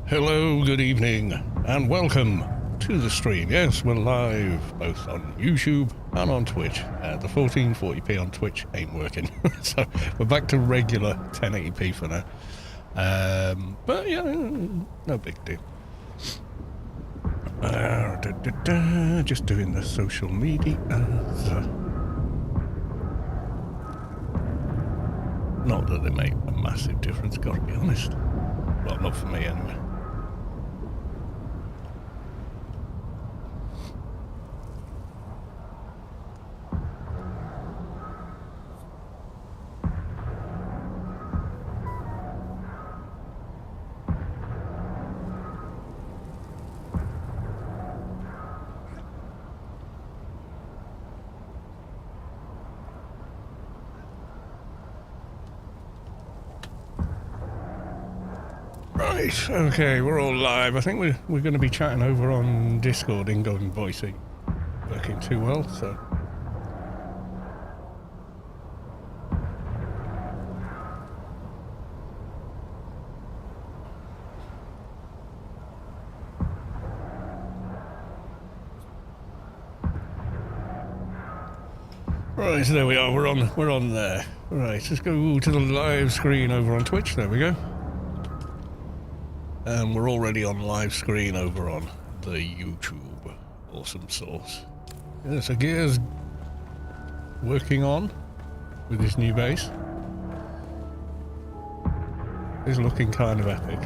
Hello, good evening, and welcome to the stream. Yes, we're live both on YouTube and on Twitch. The 1440p on Twitch ain't working, so we're back to regular 1080p for now. But yeah, no big deal. Just doing the social media. Not that they make a massive difference, gotta be honest. Well, not for me anyway. Right, okay, we're all live. I think we're going to be chatting over on Discord. Ingoing voice ain't working too well, so... Right, so there we are. We're on there. Right, let's go to the live screen over on Twitch. There we go. And we're already on live screen over on the YouTube. Awesome sauce. Yeah, so Gear's working on with his new base. It's looking kind of epic.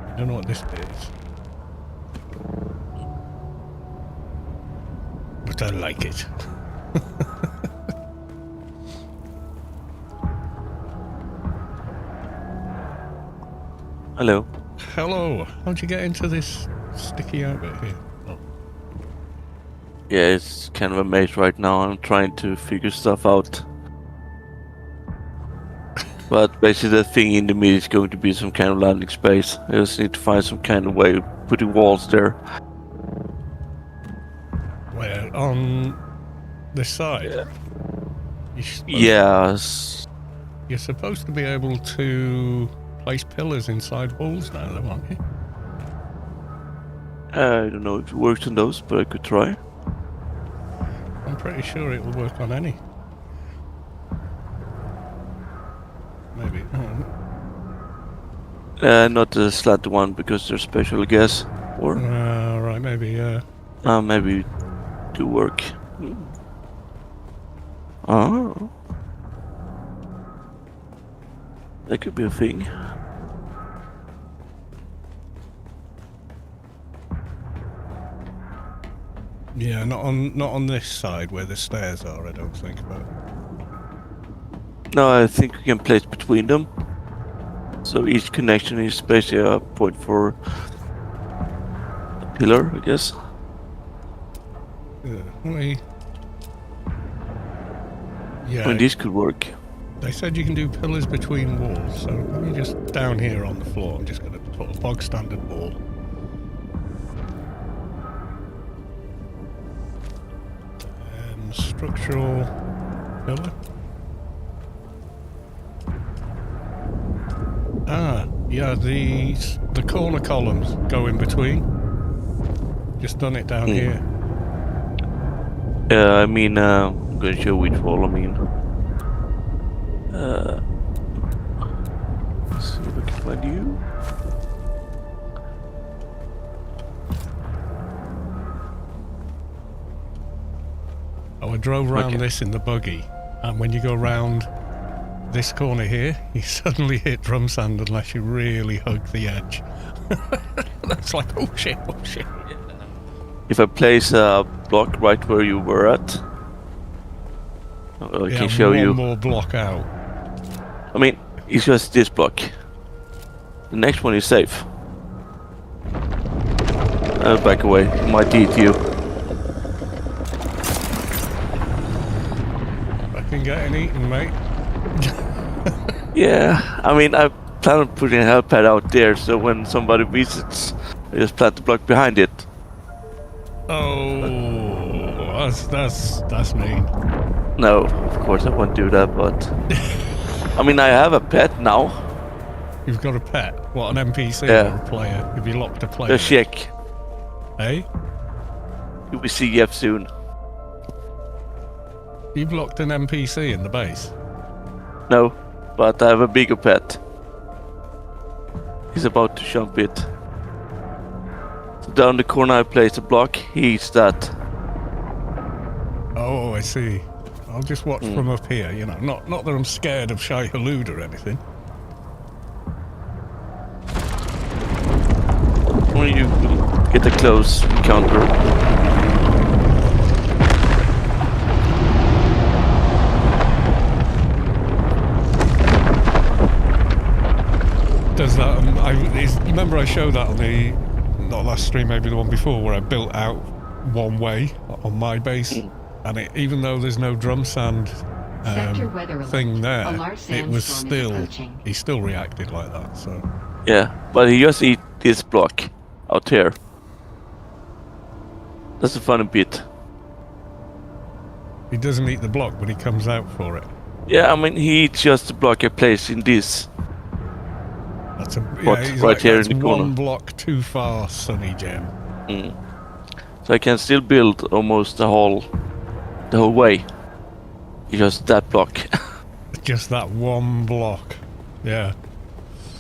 I don't know what this is, but I like it. Hello. Hello. How'd you get into this sticky out bit here? Oh. Yeah, it's kind of a maze right now. I'm trying to figure stuff out. But basically the thing in the middle is going to be some kind of landing space. I just need to find some kind of way of putting walls there. Where? On this side? Yeah. You're supposed to be able to place pillars inside walls now, though, aren't you? I don't know if it works on those, but I could try. I'm pretty sure it will work on any. Maybe. Not the slanted one because they're special, I guess. Or right, maybe. maybe do work. Oh, that could be a thing. Yeah, not on this side where the stairs are, I don't think, but... No, I think we can place between them. So each connection is basically a point for a pillar, I guess. Yeah, I mean, this could work. They said you can do pillars between walls, so let me just down here on the floor, I'm just going to put a bog standard wall. Structural pillar. Ah, yeah, the corner columns go in between. Just done it down here. I mean, I'm going to show which wall I mean. Let's see if I can find you. Oh, I drove around this in the buggy, and when you go around this corner here, you suddenly hit drum sand unless you really hug the edge. That's like, oh shit, oh shit. If I place a block right where you were at, I can show you. One more block out. I mean, it's just this block. The next one is safe. Back away, it might eat you. Fucking getting eaten, mate. Yeah, I mean, I plan on putting a helipad out there, so when somebody visits, I just plant the block behind it. Oh, that's mean. No, of course I won't do that, but... I mean, I have a pet now. You've got a pet? What, an NPC Yeah. or a player? Have you locked a player? Just check. Eh? You'll be CF soon. You've locked an NPC in the base? No, but I have a bigger pet. He's about to jump it. So down the corner I place a block, he eats that. Oh, I see. I'll just watch from up here, you know. Not that I'm scared of Shai Hulud or anything. When you get a close encounter. Does that? Remember I showed that on the not last stream, maybe the one before, where I built out one way on my base, and even though there's no drum sand thing there, it was still he still reacted like that. So Yeah, but he just eat this block out here. That's the funny bit. he doesn't eat the block, but he comes out for it. Yeah, I mean he eats just the block I place in this. That's a What, he's right like, here that's in the corner. one block too far, Sunny Gem. So I can still build almost the whole way. Just that block. Just that one block. Yeah.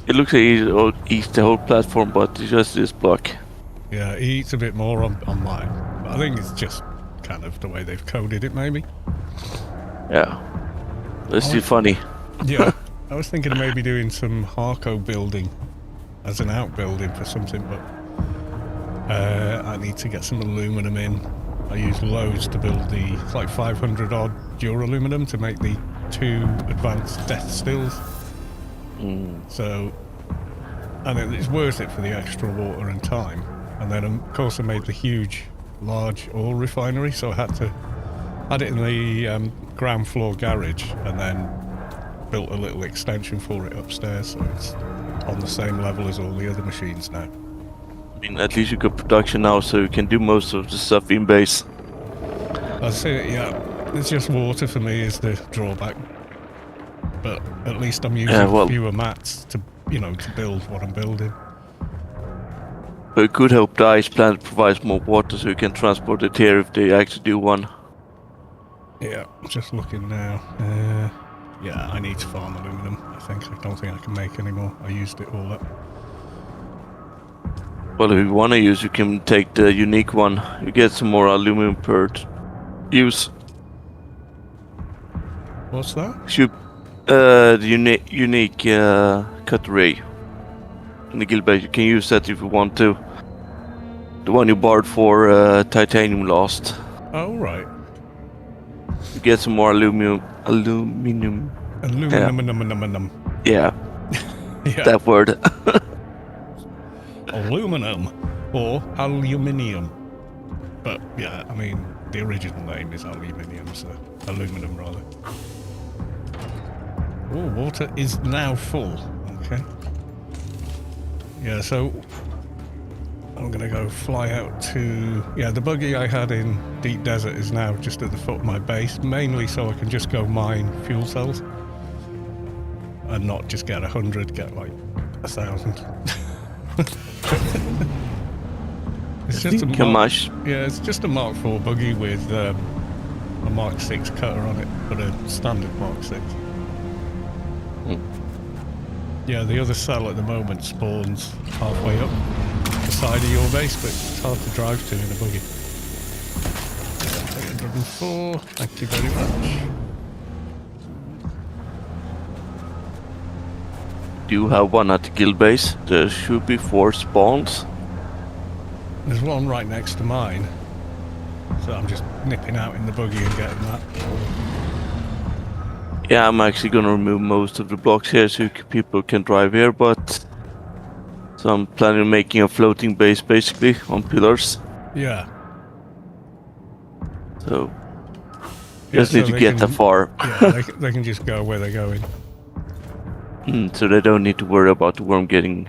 It looks like he eats the whole platform, but it's just this block. Yeah, he eats a bit more on mine. But I think it's just kind of the way they've coded it, maybe. Yeah. That's still funny. Yeah. I was thinking of maybe doing some Harco building as an outbuilding for something, but I need to get some aluminum in. I use loads to build it's like 500 odd duraluminum to make the 2 advanced death stills. So, and it's worth it for the extra water and time. And then of course I made the large oil refinery, so I had it in the ground floor garage, and then built a little extension for it upstairs, so it's on the same level as all the other machines now. I mean, at least you got production now, so you can do most of the stuff in base. That's it, yeah. It's just water for me is the drawback. But at least I'm using fewer mats to build what I'm building. But it could help the ice planet provides more water, so you can transport it here if they actually do one. Yeah, just looking now. Yeah, I need to farm aluminum, I don't think I can make any more. I used it all up. Well, if you want to use, you can take the unique one. You get some more aluminum per use. What's that? The unique cutlery in the guild base. You can use that if you want to. The one you borrowed for titanium lost. Oh, right. You get some more aluminum. Aluminum. Yeah. Yeah. That word. Aluminum or aluminium. But yeah, I mean the original name is aluminium, so aluminum rather. Oh, water is now full. Okay. Yeah, so I'm gonna go fly out to the buggy I had in Deep Desert is now just at the foot of my base, mainly so I can just go mine fuel cells and not just get 100, get like 1,000. It's just it's just a Mark IV buggy with a Mark VI cutter on it, but a standard Mark VI. Yeah, the other cell at the moment spawns halfway up the side of your base, but it's hard to drive to in a buggy. 804, thank you very much. Do you have one at the guild base? There should be 4 spawns. There's one right next to mine, so I'm just nipping out in the buggy and getting that. Yeah, I'm actually gonna remove most of the blocks here so people can drive here, but so I'm planning on making a floating base basically on pillars. Yeah. So just need to get that far. Yeah, they can just go where they're going. So they don't need to worry about the worm getting.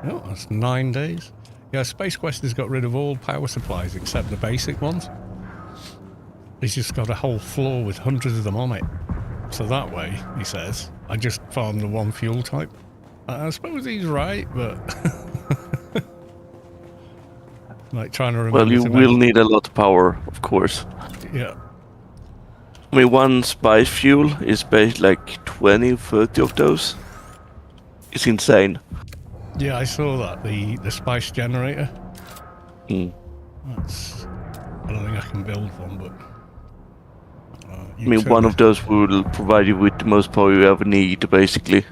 Oh, that's 9 days. Yeah, Space Quest has got rid of all power supplies except the basic ones. He's just got a whole floor with hundreds of them on it. So that way, he says, I just farm the one fuel type. I suppose he's right, but... like trying to remember Well, you to will make... need a lot of power, of course. Yeah. I mean, one spice fuel is basically like 20, 30 of those. It's insane. Yeah, I saw that, the spice generator. Mm. That's... I don't think I can build one, but... I mean, one of those will provide you with the most power you ever need, basically.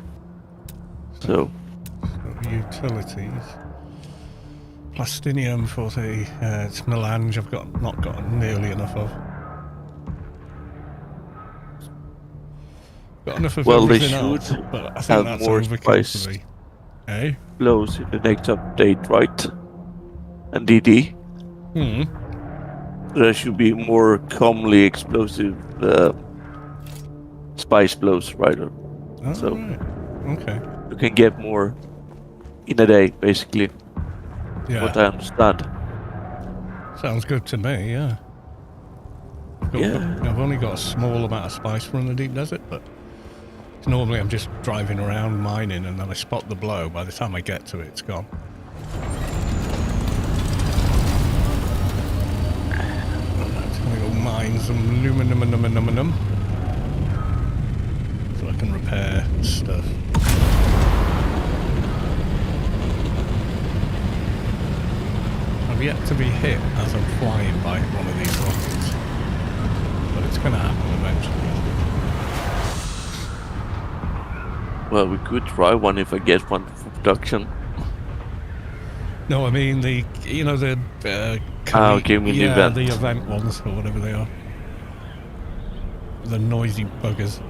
So utilities. Plastinium 40. It's melange. I've not got nearly enough of. Got enough of well, they everything else, should but I think have that's more overkill spice for me. Eh? flows in the next update, right? And DD. Hmm. There should be more commonly explosive spice blows, right? Oh, So right. Okay. you can get more in a day, basically. Yeah. What I understand. Sounds good to me, yeah. I've only got a small amount of spice from the deep desert, but normally I'm just driving around mining and then I spot the blow. By the time I get to it, it's gone. I'm gonna go mine some aluminum so I can repair stuff. I've yet to be hit as I'm flying by one of these rockets, but it's gonna happen eventually. Well, we could try one if I get one for production. No, I mean the okay, the event. the event ones or whatever they are. The noisy buggers.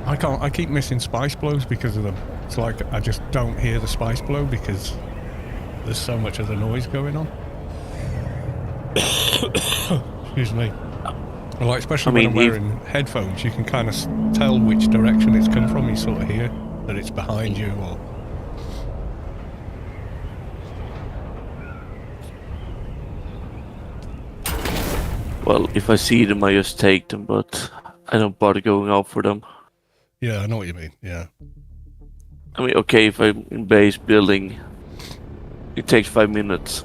I keep missing spice blows because of them. It's like I just don't hear the spice blow because there's so much of the noise going on. Excuse me. Well, like, especially when I'm wearing headphones, you can kind of tell which direction it's come from. You sort of hear that it's behind you or... Well, if I see them, I just take them, but I don't bother going out for them. Yeah, I know what you mean, yeah. I mean, okay, if I'm in base building, it takes 5 minutes.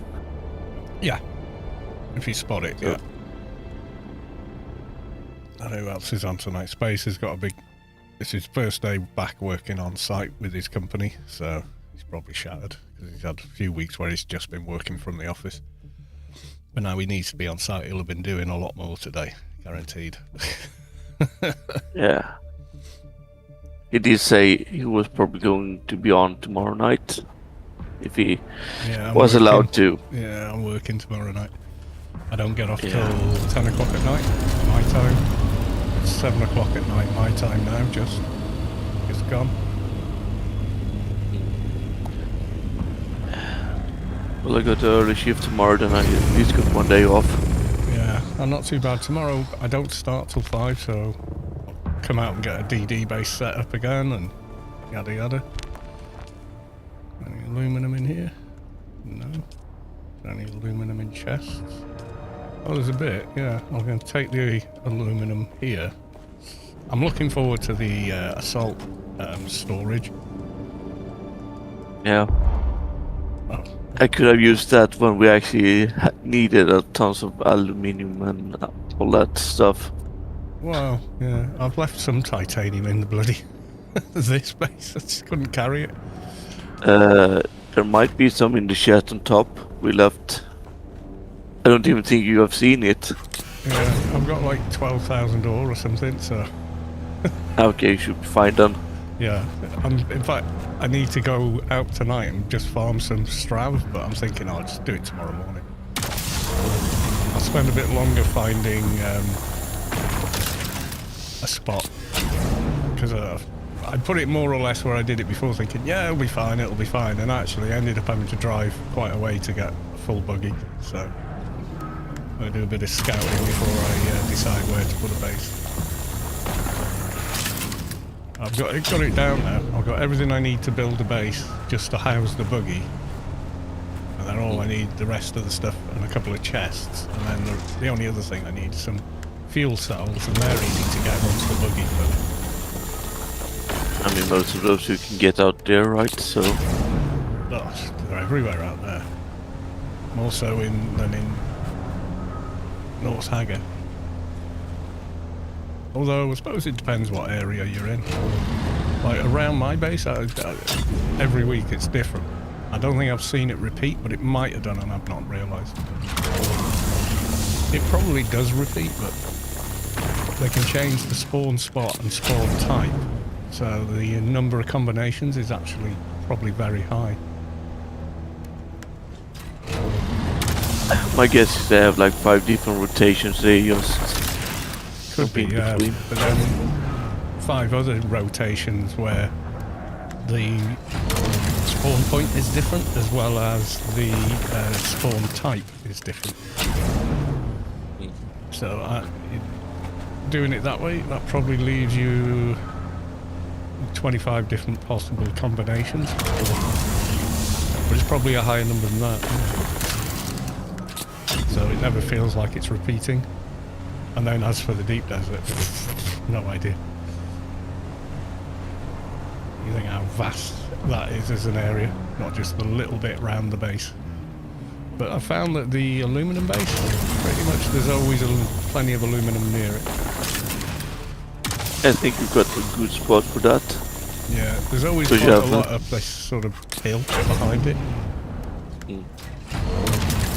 Yeah. If you spot it, yeah. I know who else is on tonight. Space has got a big... It's his first day back working on site with his company, so he's probably shattered, because he's had a few weeks where he's just been working from the office. But now he needs to be on site. He'll have been doing a lot more today, guaranteed. Yeah. He did say he was probably going to be on tomorrow night, if he was allowed to. Yeah, I'm working tomorrow night. I don't get off till 10 o'clock at night, my time. It's 7 o'clock at night, my time now, just gone. Well, I got the early shift tomorrow, then I at least got 1 day off. Yeah, I'm not too bad. Tomorrow I don't start till 5, so I'll come out and get a DD base set up again and yada yada. Any aluminum in here? No. Any aluminum in chests? Oh, there's a bit, yeah. I'm going to take the aluminum here. I'm looking forward to the assault storage. Yeah. Oh. I could have used that when we actually needed a tons of aluminium and all that stuff. Well, yeah. I've left some titanium in the bloody this base. I just couldn't carry it. There might be some in the shed on top. We left. I don't even think you have seen it. Yeah, I've got like 12,000 ore or something, so... Okay, you should be fine then. Yeah, in fact, I need to go out tonight and just farm some strav, but I'm thinking I'll just do it tomorrow morning. I'll spend a bit longer finding a spot, because I put it more or less where I did it before, thinking, yeah, it'll be fine, and actually I ended up having to drive quite a way to get a full buggy, so I'll do a bit of scouting before I decide where to put a base. I've got it down now. I've got everything I need to build a base just to house the buggy. And then all I need, the rest of the stuff, and a couple of chests. And then the only other thing I need is some fuel cells, and they're easy to get onto the buggy. But I mean, most of those you can get out there, right? So. gosh, they're everywhere out there. More so than in North Haggard. Although I suppose it depends what area you're in. Like around my base, every week it's different. I don't think I've seen it repeat, but it might have done and I've not realised. It probably does repeat, but they can change the spawn spot and spawn type. So the number of combinations is actually probably very high. My guess is they have like 5 different rotations they just Could be, yeah. But then 5 other rotations where the spawn point is different as well as the spawn type is different. So doing it that way, that probably leaves you 25 different possible combinations. But it's probably a higher number than that. So it never feels like it's repeating. And then as for the deep desert, no idea. You think how vast that is as an area, not just the little bit round the base. But I found that the aluminum base, pretty much there's always plenty of aluminum near it. I think you've got a good spot for that. Yeah, there's always quite a lot up this sort of hill behind it. Mm.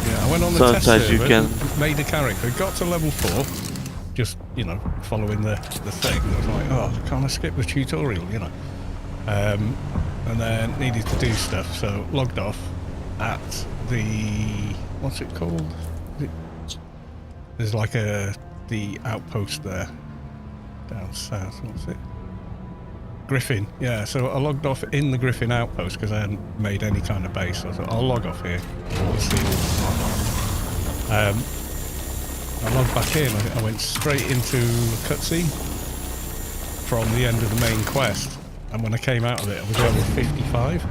Yeah, I went on the test server, made a character, got to level 4, just, you know, following the thing. I was like, oh, can't I skip the tutorial, you know? And then needed to do stuff, so logged off at the, what's it called? There's like the outpost there, down south, what's it? Griffin, yeah, so I logged off in the Griffin outpost because I hadn't made any kind of base, so I thought I'll log off here. I logged back in, I went straight into a cutscene from the end of the main quest, and when I came out of it I was level 55,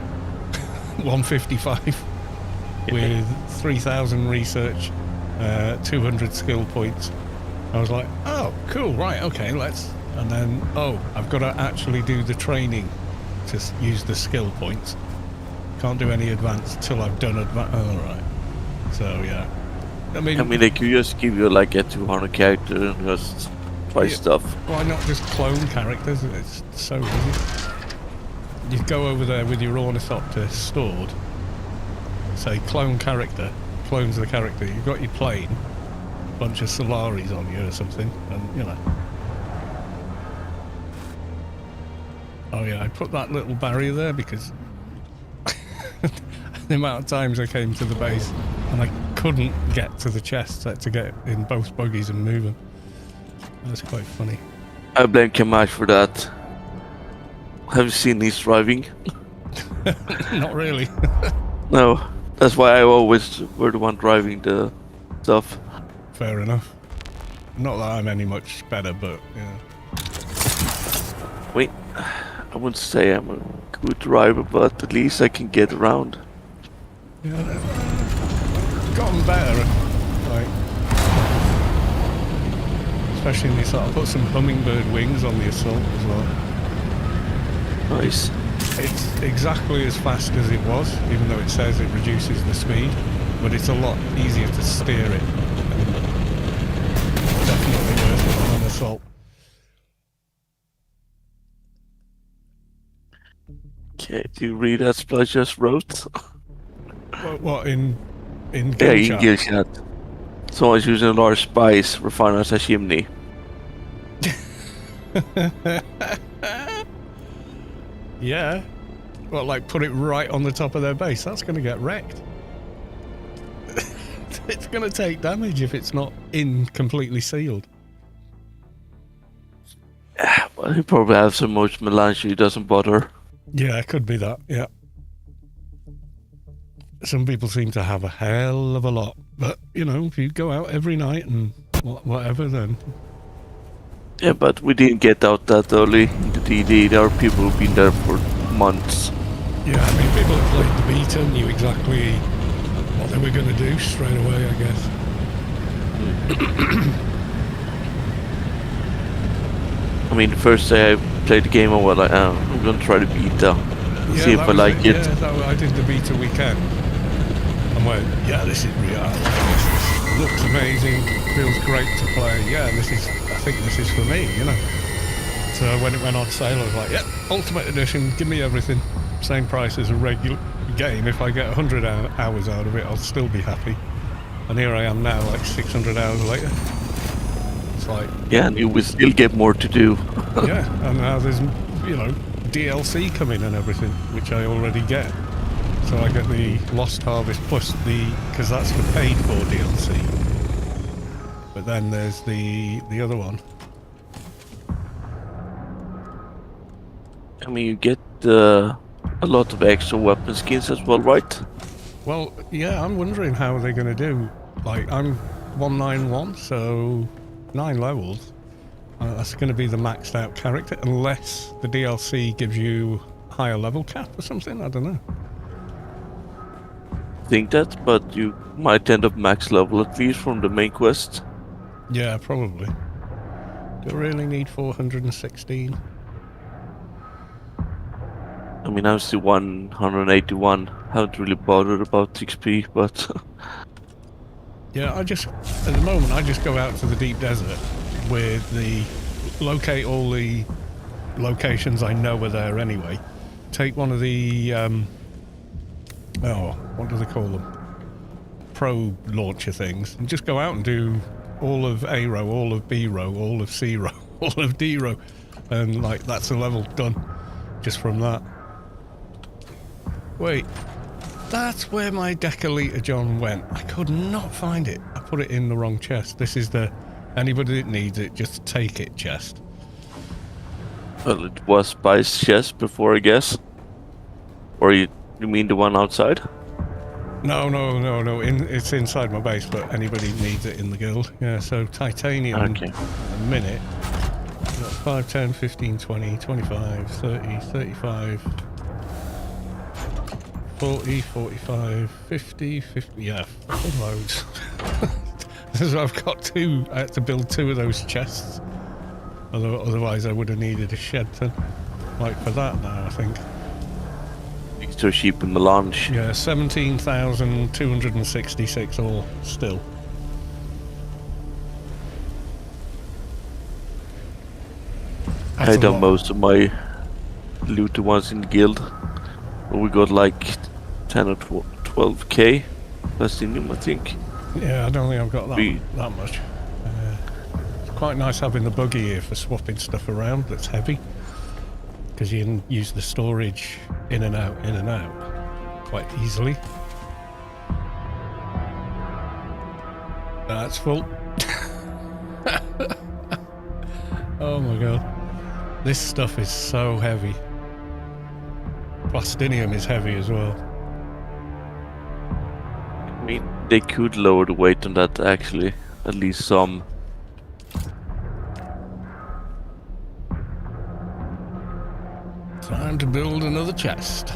155, with 3,000 research, 200 skill points. I was like, oh, cool, right, okay, let's... And then, oh, I've got to actually do the training to use the skill points. Can't do any advanced till I've done advanced. Oh, right. So, yeah. I mean, they could just give you like a 200 character and just try stuff. Why not just clone characters? It's so easy. You go over there with your Ornithopter stored, say clone character, clones the character, you've got your plane, bunch of Solaris on you or something, and, you know. Oh yeah, I put that little barrier there because the amount of times I came to the base and I couldn't get to the chest to get in both buggies and move them. That's quite funny. I blame Kamash for that. Have you seen these driving? Not really. No, that's why I always were the one driving the stuff. Fair enough. Not that I'm any much better, but yeah. Wait. I wouldn't say I'm a good driver, but at least I can get around. Yeah, gotten better, like, especially in the assault. I put some hummingbird wings on the assault as well. Nice. It's exactly as fast as it was, even though it says it reduces the speed, but it's a lot easier to steer it. Definitely worth it on an assault. Okay, do you read that Splash just wrote? What in Yeah, game in Guild chat. Someone's using a large spice refined as a chimney. Yeah. Well, like put it right on the top of their base. That's going to get wrecked. It's going to take damage if it's not completely sealed. Well, he probably has so much melange he doesn't bother. Yeah, it could be that, yeah. Some people seem to have a hell of a lot. But, you know, if you go out every night and whatever, then... Yeah, but we didn't get out that early in the DD. There are people who've been there for months. Yeah, I mean, people that played the beta knew exactly what they were going to do straight away, I guess. I mean, the first day I played the game, I was like, I'm gonna try the beta. See if that I was like it. Yeah, I did the beta weekend. And went, yeah, this is real. This looks amazing. Feels great to play. Yeah, I think this is for me, you know. So when it went on sale, I was like, yeah, Ultimate Edition, give me everything. Same price as a regular game. If I get 100 hours out of it, I'll still be happy. And here I am now, like 600 hours later. It's like... Yeah, and you will still get more to do. Yeah, and now there's, you know, DLC coming and everything, which I already get. So I get the Lost Harvest plus because that's the paid for DLC. But then there's the other one. I mean, you get a lot of extra weapon skins as well, right? Well, yeah, I'm wondering how they're going to do. Like, I'm 191, so 9 levels. That's going to be the maxed out character, unless the DLC gives you higher level cap or something. I don't know. Think that, but you might end up max level at least from the main quest. Yeah, probably. Do I really need 416? I mean, I'm still 181. Haven't really bothered about XP, but Yeah, at the moment, I just go out to the deep desert with locate all the locations I know are there anyway. Take one of the, what do they call them? Probe launcher things, and just go out and do all of A row, all of B row, all of C row, all of D row, and like that's a level done just from that. Wait, that's where my Decaliter John went. I could not find it. I put it in the wrong chest. This is the anybody that needs it, just take it chest. well, it was by chest before, I guess. Or you mean the one outside? No. It's inside my base, but anybody needs it in the guild. Yeah, so titanium Okay. a minute. 5, 10, 15, 20, 25, 30, 35, 40, 45, 50, yeah, loads. So I've got 2, I had to build 2 of those chests. Otherwise I would have needed a shed ton. Like for that now, I think. Extra sheep in the launch. Yeah, 17,266 all still. I done most of my loot the ones in the guild. We got like 10 or 12k platinum, I think. Yeah, I don't think I've got that much. It's quite nice having the buggy here for swapping stuff around that's heavy. Because you can use the storage in and out quite easily. That's full. Oh my god. This stuff is so heavy. Plastinium is heavy as well. I mean, they could lower the weight on that actually, at least some. Time to build another chest.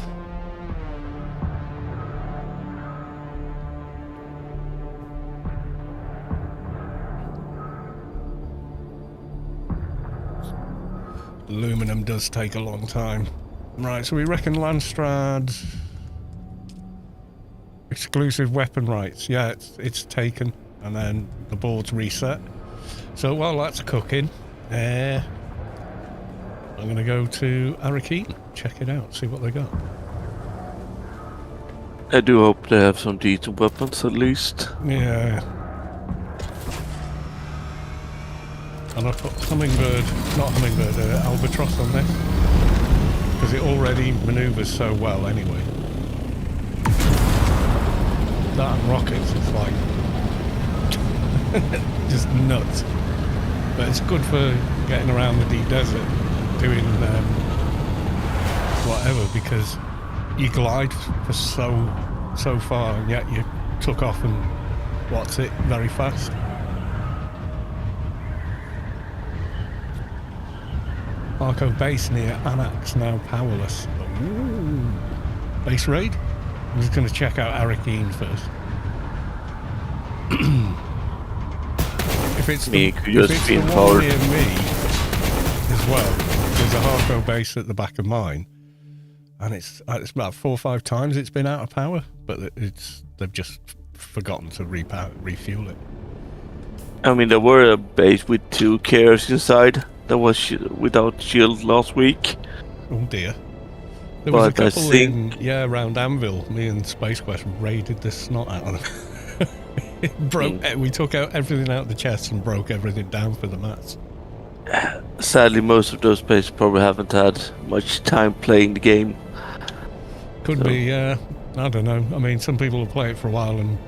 Aluminum does take a long time. Right, so we reckon Landstrad exclusive weapon rights. Yeah, it's taken, and then the board's reset. So while that's cooking, I'm gonna go to Arakeen, check it out, see what they got. I do hope they have some decent weapons at least. Yeah. And I put Albatross on this. Because it already manoeuvres so well anyway. That and rockets is like... just nuts. But it's good for getting around the deep desert, doing whatever, because you glide for so far, and yet you took off and very fast. Arco base near Annax now powerless. Ooh. Base raid? I'm just going to check out Arakeen first. If it's the one near me, there's as well. There's a hardcore base at the back of mine, and it's about 4 or 5 times it's been out of power, but they've just forgotten to refuel it. I mean, there were a base with 2 carriers inside that was without shield last week. Oh dear. There was But a I couple think- around Anvil. Me and Space Quest raided the snot out of them. It broke. We took out everything out of the chest and broke everything down for the mats. Sadly, most of those players probably haven't had much time playing the game. Could be, yeah. I don't know. I mean, some people will play it for a while and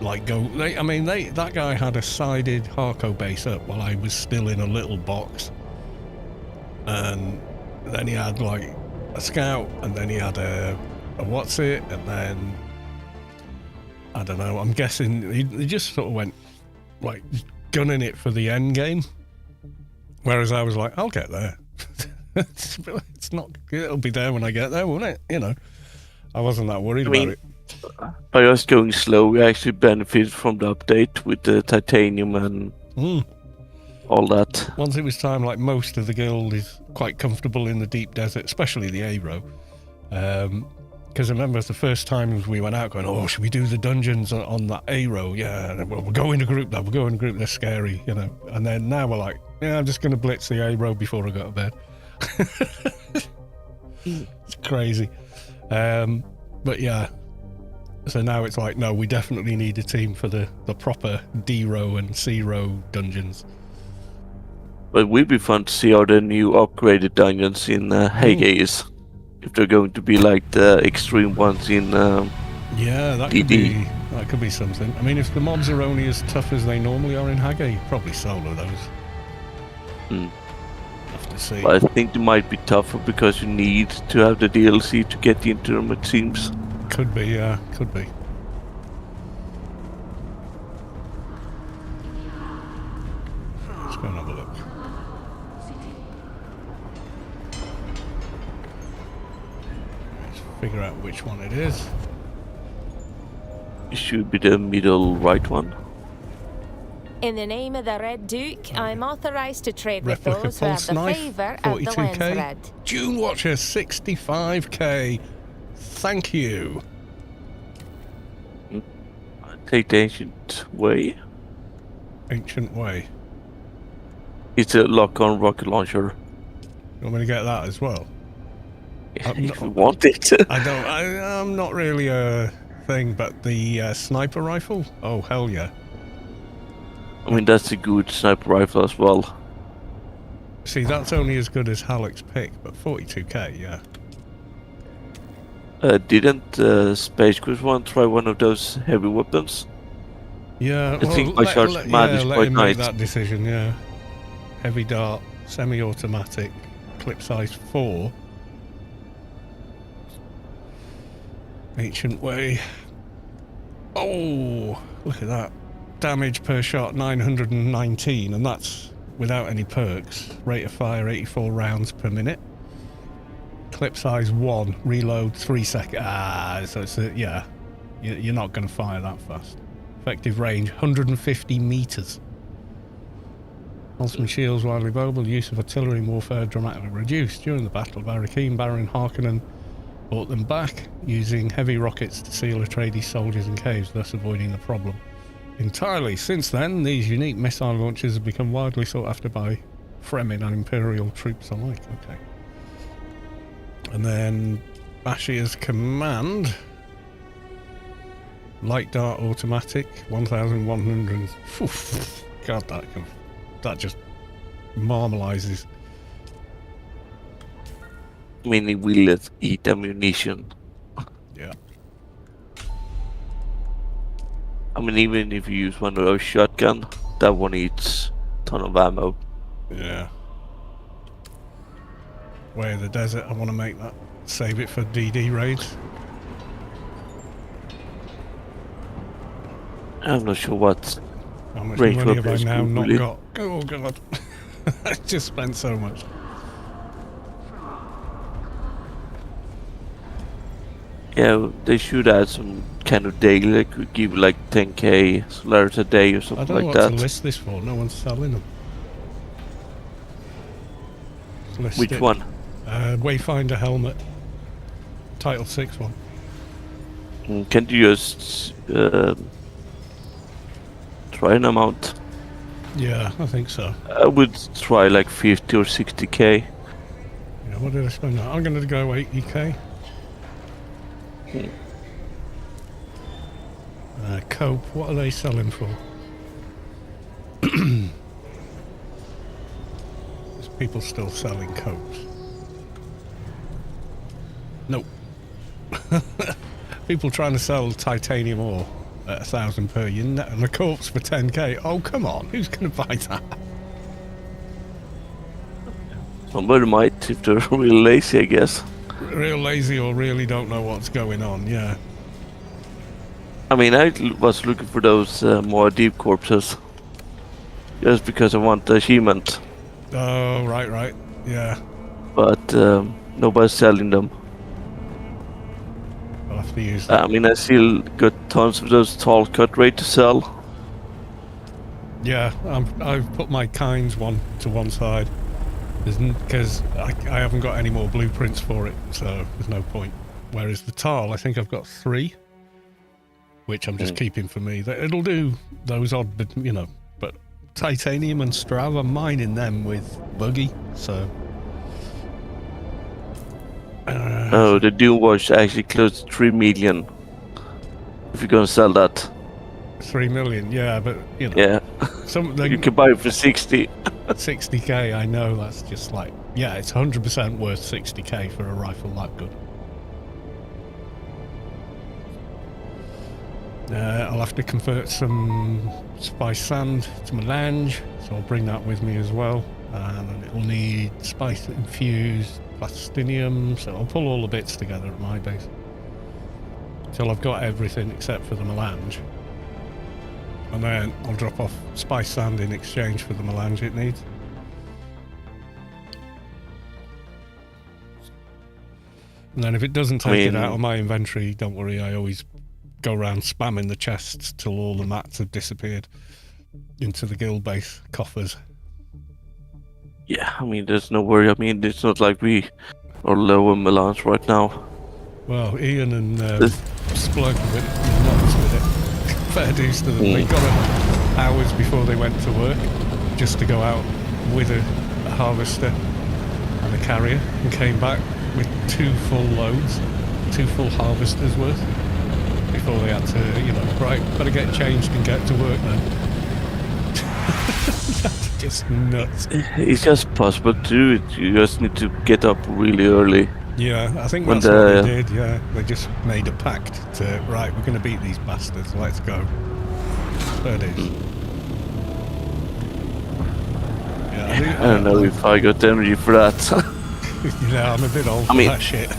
like go. That guy had a sided Harco base up while I was still in a little box, and then he had like a scout, and then he had a what's it, and then I don't know. I'm guessing he just sort of went like gunning it for the end game, whereas I was like, I'll get there. It's not. It'll be there when I get there, won't it? You know. I wasn't that worried about it. By us going slow, we actually benefited from the update with the titanium and all that. Once it was time, like most of the guild is quite comfortable in the deep desert, especially the A-row. Because I remember the first times we went out going, oh, should we do the dungeons on that A-row? Yeah, well, we'll go in a group, we'll go in a group, they're scary, you know. And then now we're like, yeah, I'm just going to blitz the A-row before I go to bed. It's crazy. But yeah, so now it's like, no, we definitely need a team for the proper D-row and C-row dungeons. But it would be fun to see how the new upgraded dungeons in Hege is. If they're going to be like the extreme ones in yeah, that could be something. I mean, if the mobs are only as tough as they normally are in Hage, you'd probably solo those. Have to see. But I think they might be tougher because you need to have the DLC to get into them, it seems. Could be, yeah, could be. Let's go and have a look. Let's figure out which one it is. It should be the middle right one. In the name of the Red Duke, I'm authorized to trade with Replica those who have pulse the knife, favour of the lens 42k. red. Dune Watcher, 65k. Thank you. Take the ancient way. Ancient Way. It's a lock-on rocket launcher. You want me to get that as well? If you want it. I'm not really a thing, but the sniper rifle? Oh, hell yeah. I mean, that's a good sniper rifle as well. See, that's only as good as Halleck's pick, but 42k, yeah. Didn't Space Quest one try one of those heavy weapons? Yeah, I think my charge command is let quite him nice. make that decision, yeah. Heavy dart, semi-automatic, clip size 4. Ancient Way. Oh, look at that. Damage per shot 919, and that's without any perks. Rate of fire 84 rounds per minute. Clip size 1, reload 3 seconds. So it's yeah, you're not going to fire that fast. Effective range 150 meters. Ultimate shields widely available. Use of artillery in warfare dramatically reduced. During the Battle of Arakeen, Baron Harkonnen brought them back, using heavy rockets to seal Atreides soldiers in caves, thus avoiding the problem entirely. Since then, these unique missile launchers have become widely sought after by Fremen and Imperial troops alike. Okay. And then Bashir's command. Light dart automatic, 1,100. God, that just marmalizes. I mean, it will eat ammunition. Yeah. I mean, even if you use one of those shotgun, that one eats a ton of ammo. Yeah. Way of the desert, I want to make that. Save it for DD raids. I'm not sure what How much range money have I weapons now we not really- got? Oh god. I just spent so much. Yeah, they should add some kind of daily, like could give like 10k Solaris a day or I something don't know like what that. to list this for, no one's selling them. List Which it. one? Wayfinder helmet. Title 6 one. Can't you just try an amount? Yeah, I think so. I would try like 50 or 60k. Yeah, what did I spend on? I'm going to go 80k. Cope, what are they selling for? There's people still selling copes. Nope. People trying to sell titanium ore at 1,000 per unit and the corpse for 10k. Oh, come on. Who's going to buy that? Somebody might if they're really lazy, I guess. Real lazy or really don't know what's going on, yeah. I mean, I was looking for those more deep corpses. Just because I want the achievement. Oh, right. Yeah. But nobody's selling them. I'll have to use that. I mean, I still got tons of those tall cut rate to sell. Yeah, I've put my kinds one to one side. Because I haven't got any more blueprints for it, so there's no point. Whereas the Tal, I think I've got 3, which I'm just keeping for me. It'll do those odd, you know, but titanium and strav, I'm mining them with buggy, so... Oh, the DUNE watch actually close to 3 million. If you're gonna sell that. 3 million, yeah, but, you know... Yeah. Something You can buy it for 60. 60k, I know, that's just like... Yeah, it's 100% worth 60k for a rifle that good. I'll have to convert some spice sand to melange, so I'll bring that with me as well. And it'll need spice infused plastinium, so I'll pull all the bits together at my base. Till I've got everything except for the melange. And then I'll drop off spice sand in exchange for the melange it needs. And then if it doesn't take it out of my inventory, don't worry, I always go around spamming the chests till all the mats have disappeared into the guild base coffers. Yeah, I mean, there's no worry. I mean, it's not like we are low on melange right now. Well, Ian and Splug with nuts with it. Fair dues to them. They got it hours before they went to work just to go out with a harvester and a carrier, and came back with 2 full loads, 2 full harvesters worth, before they had to, you know, right, better get changed and get to work then. That's just nuts. It's just possible to do it. You just need to get up really early. Yeah, I think that's what they did, yeah. They just made a pact to, right, we're going to beat these bastards, let's go. There it is. Yeah, I don't know if I got energy for that. You know, I'm a bit old for that shit.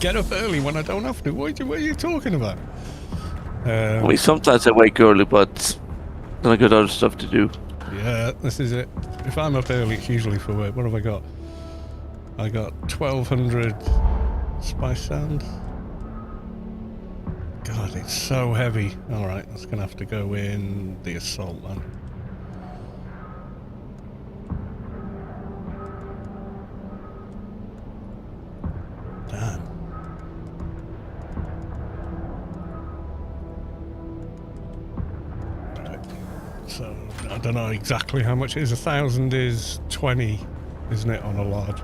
Get up early when I don't have to. What are you talking about? I mean, sometimes I wake early, but then I got other stuff to do. Yeah, this is it. If I'm up early, it's usually for work. What have I got? I got 1,200 spice sand. God, it's so heavy. Alright, that's going to have to go in the assault then. Damn. So, I don't know exactly how much it is. 1,000 is 20, isn't it, on a large?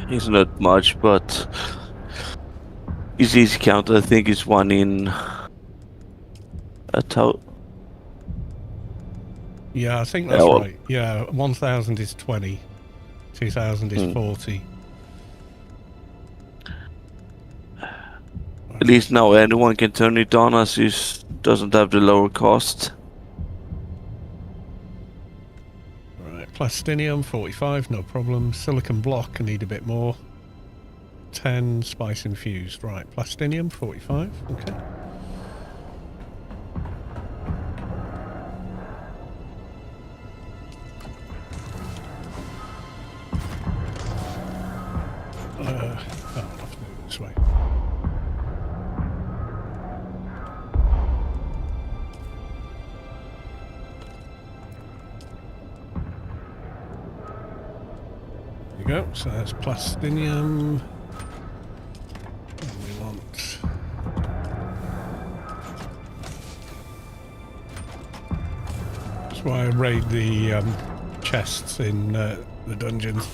It's not much, but it's easy count. I think it's 1 in a total. Yeah, I think that's right. Yeah, 1,000 is 20, 2,000 is 40. At least now anyone can turn it on as it doesn't have the lower cost. Right, plastinium 45, no problem. Silicon block, I need a bit more. 10 spice infused. Right, plastinium 45, okay. I'll have to move it this way. go. So that's plastinium. And we want... That's why I raid the chests in the dungeons.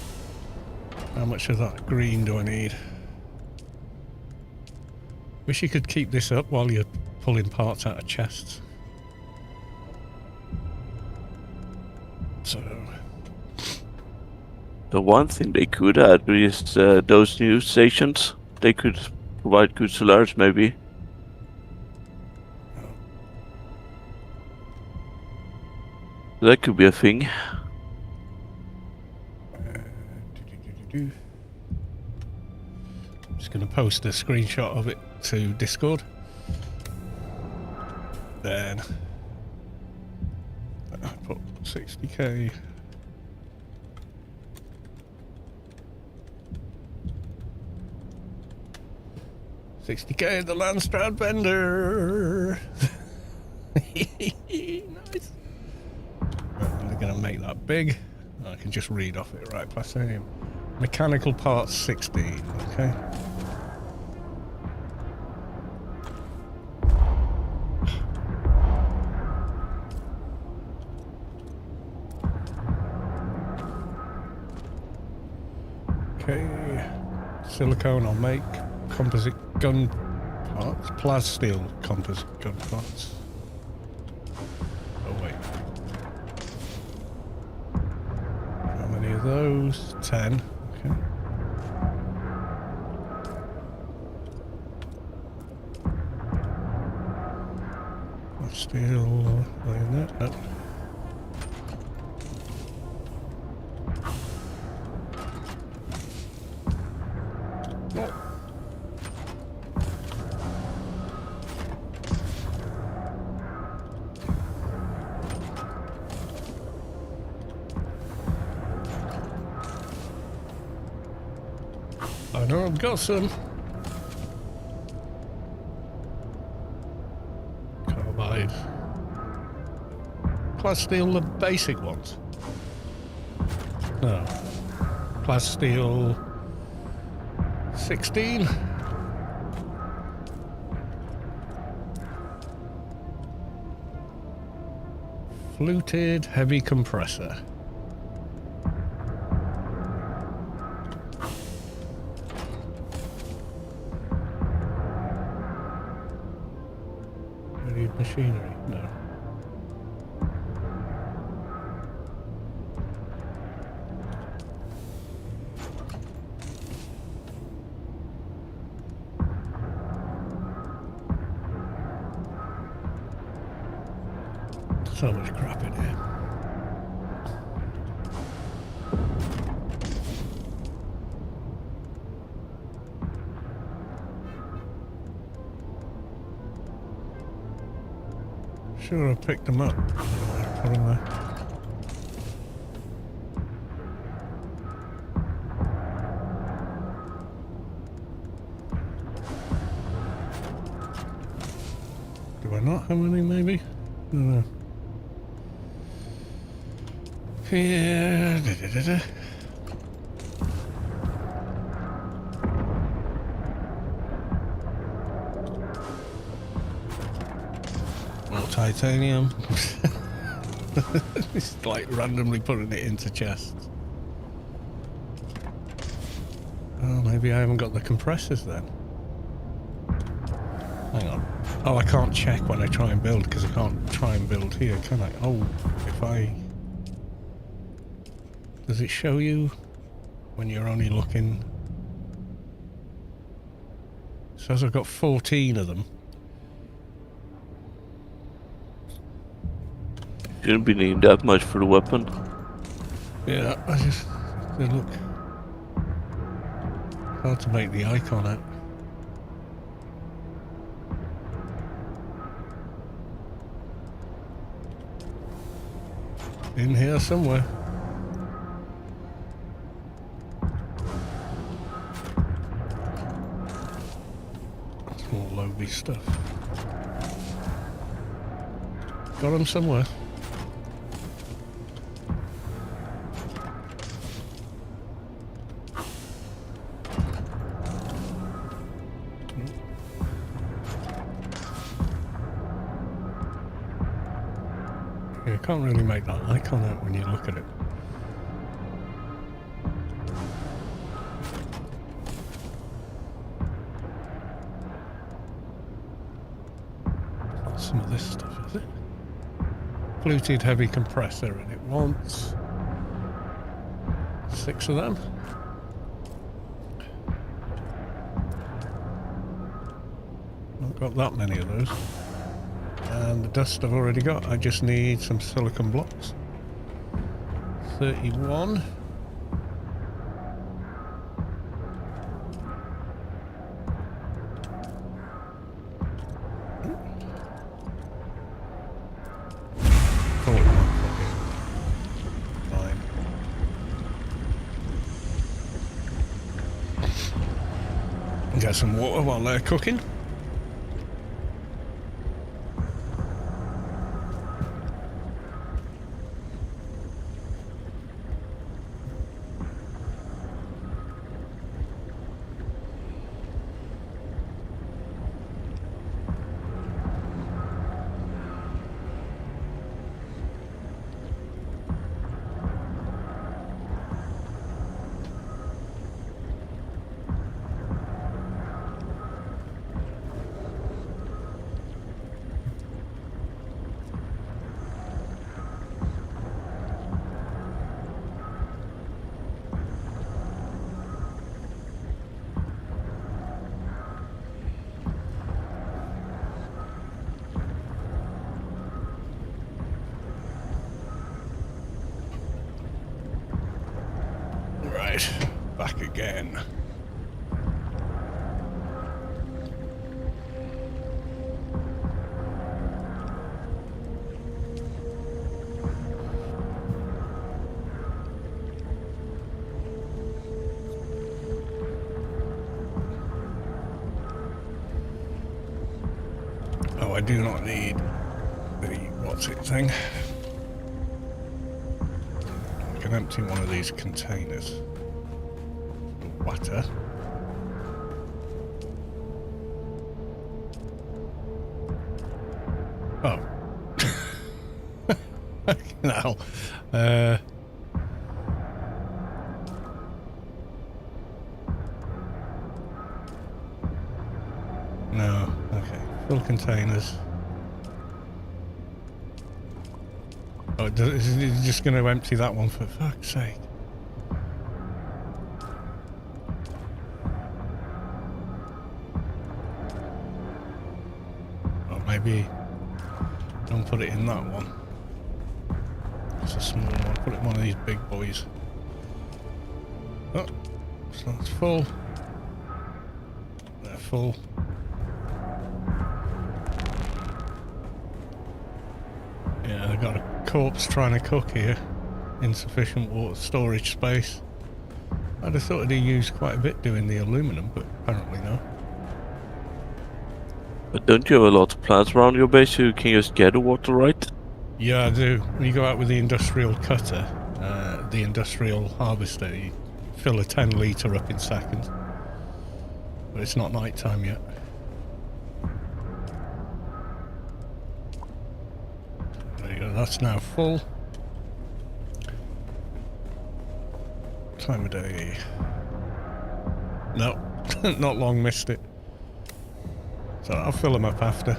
How much of that green do I need? Wish you could keep this up while you're pulling parts out of chests. So... The one thing they could add is those new stations. They could provide good solars, maybe. That could be a thing. I'm just going to post a screenshot of it to Discord. Then I put 60k. $60k the Landstrad vendor. Nice. I'm going to make that big. I can just read off it, right? Plastinium. Mechanical parts 16, okay. Okay, silicone I'll make, composite gun parts, plasteel composite gun parts. Oh wait. How many of those? 10. Okay. Steel, like that. Nope. I know I've got some. Carbide. Plasteel, the basic ones. No. Plasteel 16. Fluted heavy compressor. Machinery? No. So much crap in here. Sure, I picked them up. Put them there. Do I not have any, maybe? I don't know. Yeah. More titanium. It's like randomly putting it into chests. Oh, maybe I haven't got the compressors then. Hang on. Oh, I can't check when I try and build because I can't try and build here, can I? Oh, if I... Does it show you when you're only looking? It says I've got 14 of them. Shouldn't be needing that much for the weapon. Yeah, I just... They look... Hard to make the icon out. In here somewhere. More Loby stuff. Got them somewhere. you can't really make that icon out when you look at it. Not some of this stuff, is it? Fluted heavy compressor, and it wants 6 of them. Not got that many of those. And the dust I've already got. I just need some silicon blocks. 31. Get some water while they're cooking. Right, back again. Oh, I do not need the what's it thing. I can empty one of these containers. Water. Oh. Now. No. Okay. Full containers. Oh, is it just going to empty that one for fuck's sake? Or maybe don't put it in that one. It's a small one. Put it in one of these big boys. Oh, so that's full. They're full. Yeah, I've got a corpse trying to cook here. Insufficient water storage space. I'd have thought he'd used quite a bit doing the aluminum, but apparently no. But don't you have a lot of plants around your base so you can just get the water right? Yeah, I do. When you go out with the industrial cutter, the industrial harvester, you fill a 10 litre up in seconds. But it's not night time yet. There you go, that's now full. Time of day. No, not long missed it. So I'll fill them up after.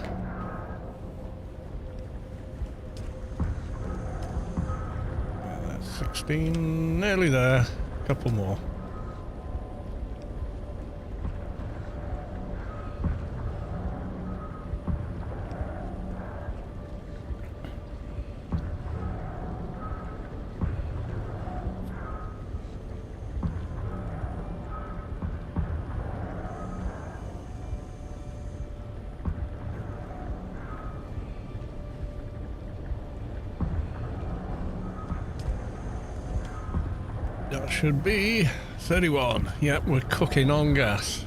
Yeah, that's 16, nearly there. Couple more. That should be 31. Yep, we're cooking on gas.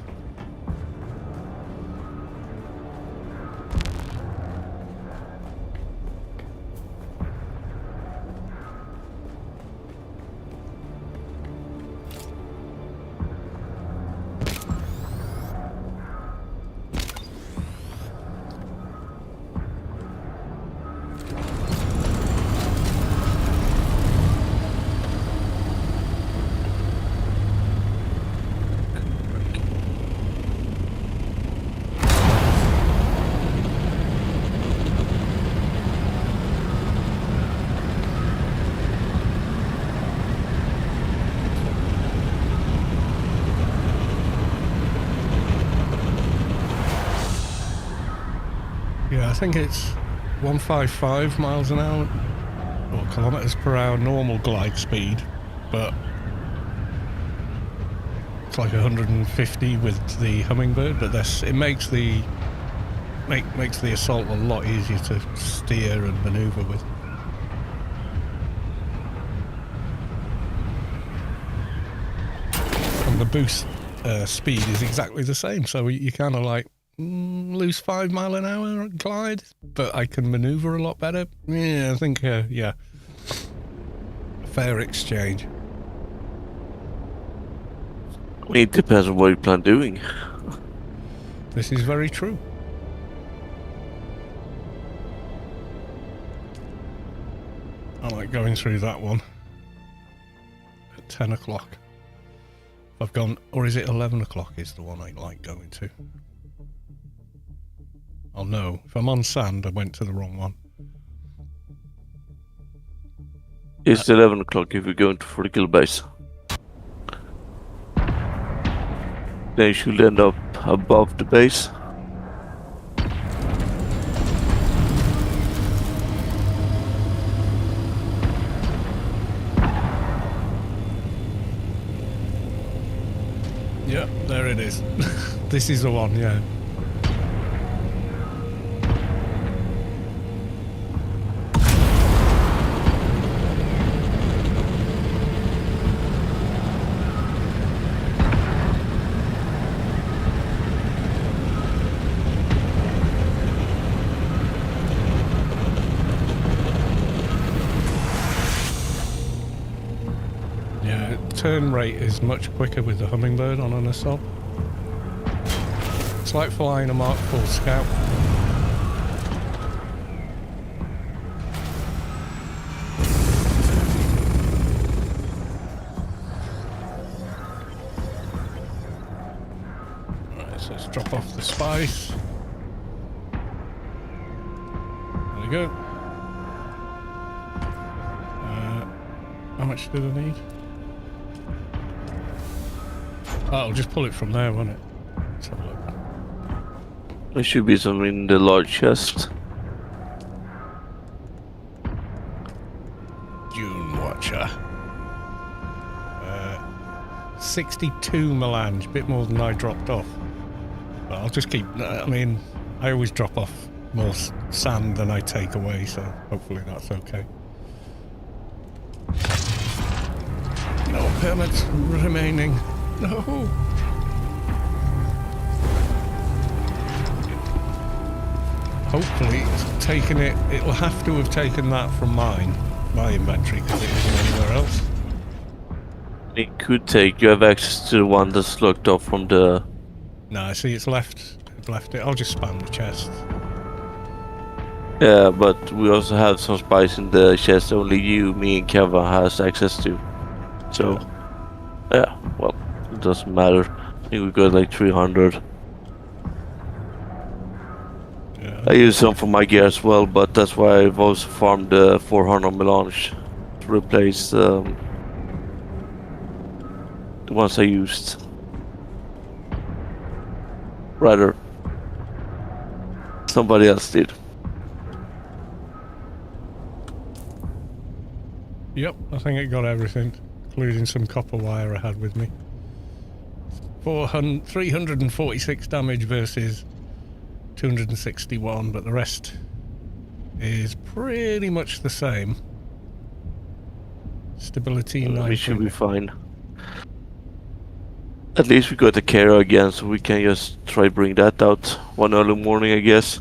Yeah, I think it's 155 miles an hour, or kilometers per hour normal glide speed, but it's like 150 with the Hummingbird. But it makes the assault a lot easier to steer and maneuver with. And the boost speed is exactly the same, so you kind of like lose 5 mile an hour glide, but I can maneuver a lot better. Yeah, I think yeah, fair exchange. It depends on what you plan doing. This is very true. I like going through that one at 10 o'clock. I've gone, or is it 11 o'clock is the one I like going to? I'll know. If I'm on sand, I went to the wrong one. It's 11 o'clock if you're going for the kill base. Then you should end up above the base. Yeah, there it is. This is the one, yeah. Turn rate is much quicker with the Hummingbird on an assault. It's like flying a Mark IV Scout. Alright, so let's drop off the spice. There we go. How much did I need? Oh, I'll just pull it from there, won't it? Let's have a look. There should be some in the large chest. Dune Watcher. 62 melange, bit more than I dropped off. But I'll just keep, I mean, I always drop off more sand than I take away, so hopefully that's okay. No permits remaining. No. Hopefully it's taken it. It'll have to have taken that from my inventory because it isn't anywhere else. It could take. You have access to the one that's locked off from the. No, I see it's left. It left it. I'll just spam the chest. Yeah, but we also have some spice in the chest. Only you, me, and Keva has access to. So, yeah. Well. It doesn't matter. I think we got like 300. Yeah. I use some for my gear as well, but that's why I've also farmed the 400 melange to replace the ones I used. Rather, somebody else did. Yep, I think it got everything, including some copper wire I had with me. 346 damage versus 261, but the rest is pretty much the same. Stability 9. We should be fine. At least we got the carrier again, so we can just try bring that out one early morning, I guess.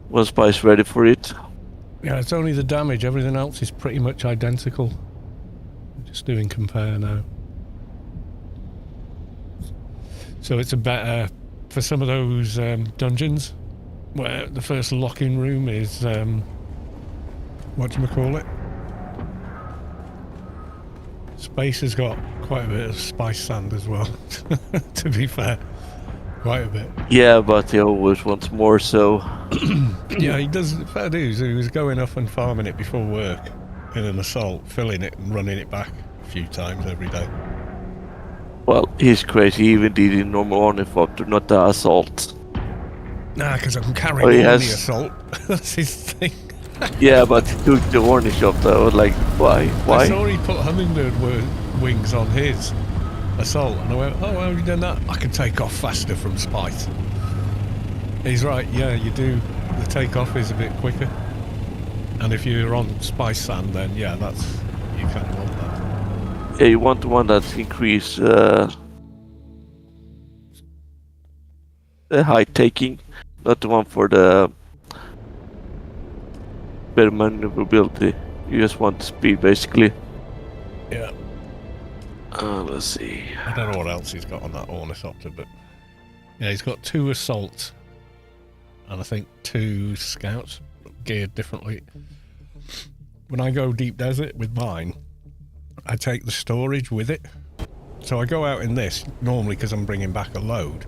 One spice ready for it. Yeah, it's only the damage. Everything else is pretty much identical. I'm just doing compare now. So it's a better for some of those dungeons where the first lock-in room is whatchamacallit. Space has got quite a bit of spice sand as well, to be fair. Quite a bit. Yeah, but he always wants more, so... Yeah, he does. Fair dues. He was going off and farming it before work in an assault, filling it and running it back a few times every day. Well, he's crazy. He even did it in normal ornithopter, not the assault. Nah, because I can carry Oh, more he in the has- assault. That's his thing. Yeah, but he took the warnish off though. Like, why? I Why? saw he put hummingbird wings on his assault, and I went, oh, how have you done that? I can take off faster from Spice. He's right, yeah, you do. The takeoff is a bit quicker. And if you're on Spice Sand, then yeah, that's, you kind of want that. Yeah, you want the one that's increase the height taking, not the one for the better maneuverability. You just want the speed, basically. Yeah. Let's see. I don't know what else he's got on that ornithopter, but yeah, he's got 2 assaults and I think 2 scouts geared differently. When I go deep desert with mine, I take the storage with it. So I go out in this normally because I'm bringing back a load.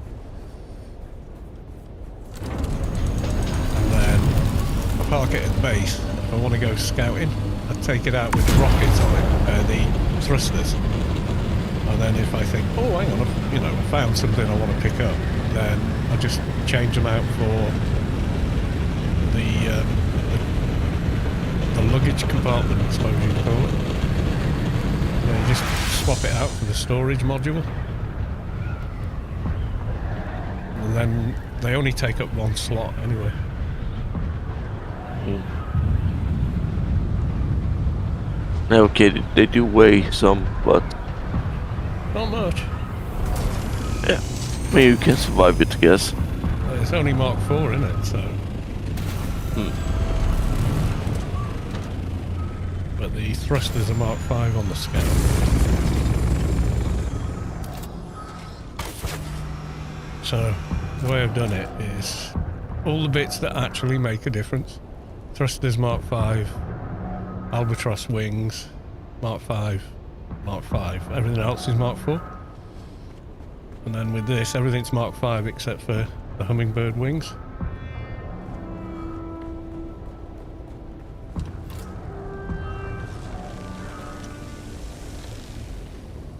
And then I park it at the base. If I want to go scouting, I take it out with the rockets on it, the thrusters. And then if I think, oh, hang on, I've, I found something I want to pick up, then I just change them out for the luggage compartment, I suppose you'd call it. Yeah, you just swap it out for the storage module. And then they only take up 1 slot anyway. Okay, they do weigh some, but Not much. yeah, maybe you can survive it, I guess. It's only Mark 4, isn't it? So. But the thrusters are Mark 5 on the Scout. So, the way I've done it is all the bits that actually make a difference. Thrusters Mark 5, Albatross wings, Mark 5, Mark 5. Everything else is Mark 4. And then with this, everything's Mark 5 except for the hummingbird wings.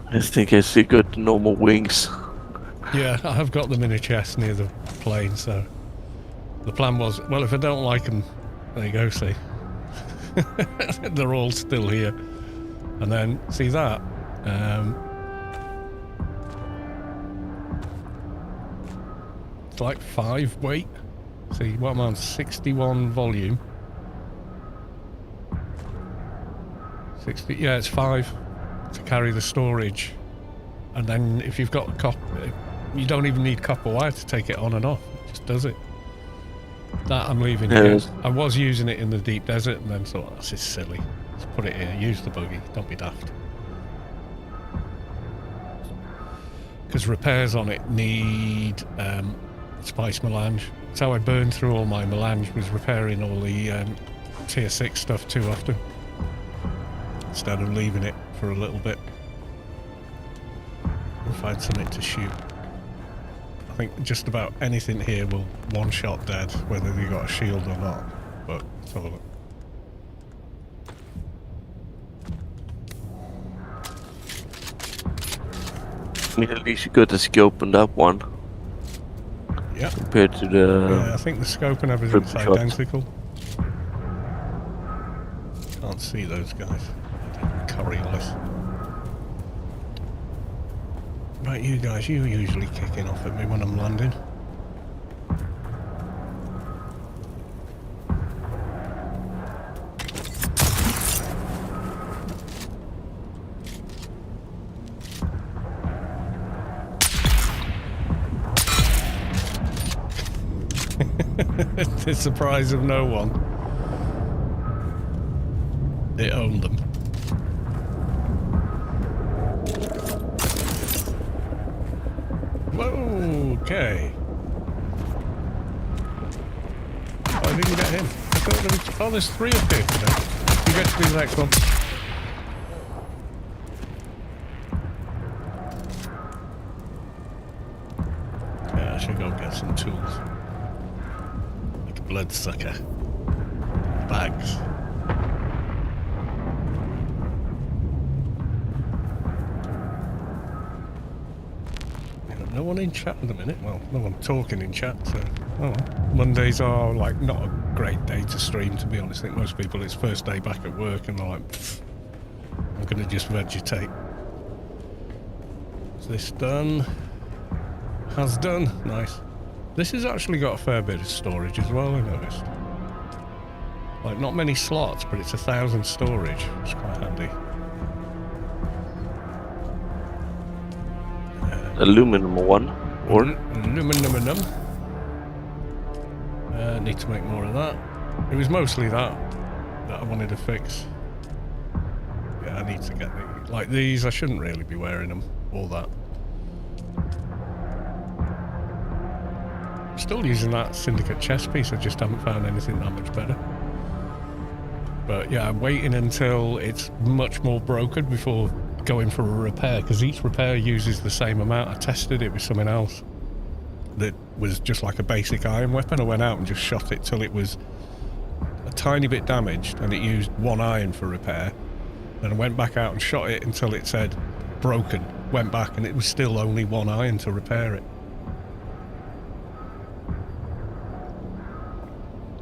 I just think I see good normal wings. Yeah, I have got them in a chest near the plane, so the plan was, well, if I don't like them, there you go, see. They're all still here. And then, see that? It's like 5 weight. See, what am I on? 61 volume. 60, yeah, it's 5 to carry the storage. And then if you've got copper, you don't even need copper wire to take it on and off. It just does it. That I'm leaving here. I was using it in the deep desert and then thought, this is silly. Let's put it here. Use the buggy. Don't be daft. Because repairs on it need spice melange. That's how I burned through all my melange, was repairing all the tier 6 stuff too often. Instead of leaving it for a little bit. And find something to shoot. I think just about anything here will one-shot dead, whether you got a shield or not. But let's have a look. I mean, at least you got the scope on that one. Yeah. Compared to the... Yeah, I think the scope and everything's Triple shot. identical. Can't see those guys. Curryless. Right, you guys, you usually kicking off at me when I'm landing. To the surprise of no one, it owned them. Okay. Oh, I didn't get him. I thought there was... Oh, there's 3 up here today. You get to be the next one. Yeah, I should go get some tools. Like a bloodsucker. Bags. No one in chat at the minute. Well, no one talking in chat, so... Oh, well. Mondays are, like, not a great day to stream, to be honest. I think most people, it's first day back at work, and they're like, pfft, I'm gonna just vegetate. Is this done? Has done. Nice. This has actually got a fair bit of storage as well, I noticed. Like, not many slots, but it's 1,000 storage. It's quite handy. Aluminum one, or Aluminum. Need to make more of that. It was mostly that I wanted to fix. Yeah, I need to get like these. I shouldn't really be wearing them. All that. I'm still using that Syndicate chest piece. I just haven't found anything that much better. But yeah, I'm waiting until it's much more broken before going for a repair, because each repair uses the same amount. I tested it with something else that was just like a basic iron weapon. I went out and just shot it till it was a tiny bit damaged, and it used 1 iron for repair. Then I went back out and shot it until it said broken. Went back and it was still only 1 iron to repair it.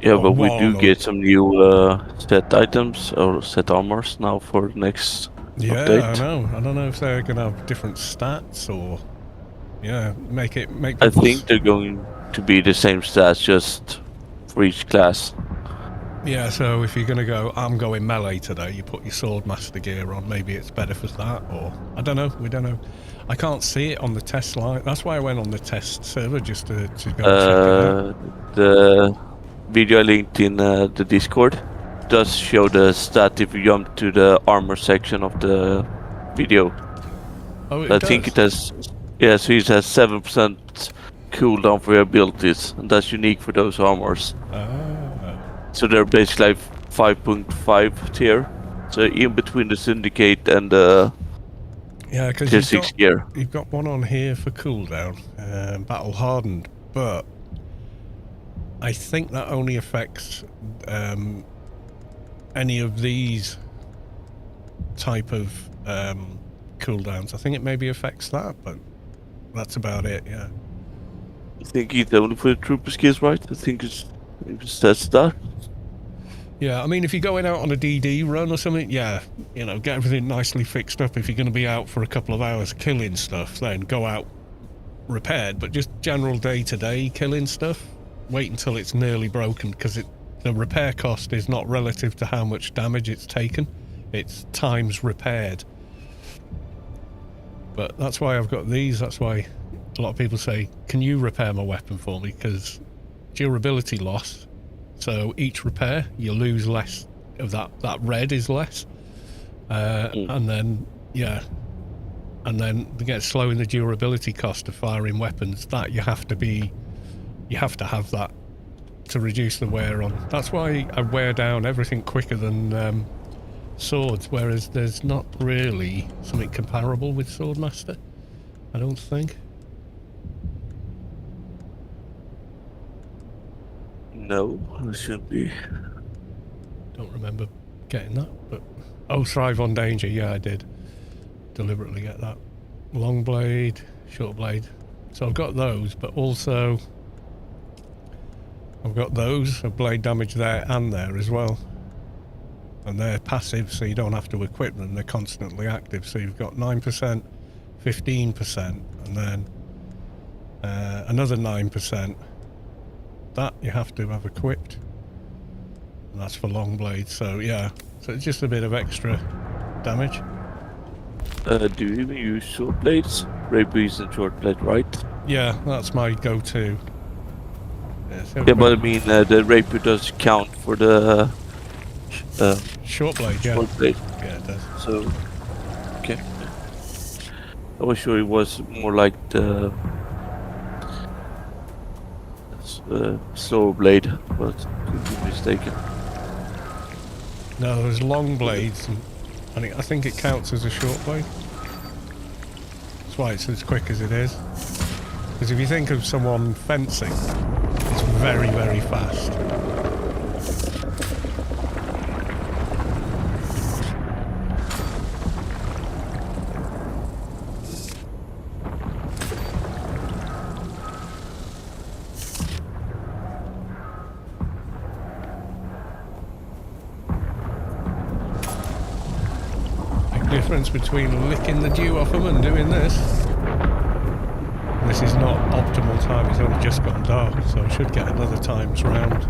Yeah, Or but we one do or- get some new set items or set armors now for the next Yeah, update. I know. I don't know if they're gonna have different stats or make I people think they're going to be the same stats just for each class. Yeah, so if you're gonna go, I'm going melee today, you put your swordmaster gear on. Maybe it's better for that, or I don't know. We don't know. I can't see it on the test line. That's why I went on the test server just to go and check it out. The video I linked in the Discord does show the stat if you jump to the armor section of the video. Oh, I think it has, yeah, so it has 7% cooldown for your abilities, and that's unique for those armors. So they're basically like 5.5 tier, so in between the Syndicate and the yeah, because tier 6 gear. you've got one on here for cooldown, battle hardened, but I think that only affects any of these type of cooldowns. I think it maybe affects that, but that's about it. Yeah. I think it's only for the trooper skills, right? I think it says that. Yeah, I mean, if you're going out on a DD run or something, yeah, you know, get everything nicely fixed up. If you're going to be out for a couple of hours killing stuff, then go out repaired. But just general day-to-day killing stuff, wait until it's nearly broken, because the repair cost is not relative to how much damage it's taken. It's times repaired. But that's why I've got these. That's why a lot of people say, can you repair my weapon for me? Because durability loss. So each repair, you lose less of that. That red is less. And then, yeah. And then to get slow in the durability cost of firing weapons, that you have to have that to reduce the wear on. That's why I wear down everything quicker than swords, whereas there's not really something comparable with Swordmaster, I don't think. No, it shouldn't be. Don't remember getting that, but oh, Thrive on Danger, yeah, I did deliberately get that. Long blade, short blade. So I've got those, but also I've got those, a blade damage there and there as well. And they're passive, so you don't have to equip them, they're constantly active. So you've got 9%, 15%, and then another 9%. That you have to have equipped. And that's for long blades, so yeah. So it's just a bit of extra damage. Do you even use short blades? Rapiers and short blade, right? Yeah, that's my go-to. Yeah, but I mean, the rapier does count for the short blade, yeah. short blade. Yeah, it does. So, okay. I was sure it was more like the slower blade, but could be mistaken. No, there's long blades, and I think it counts as a short blade. That's why it's as quick as it is. Because if you think of someone fencing, it's very, very fast. difference between licking the dew off them and doing this. This is not optimal time, it's only just gotten dark, so I should get another times round.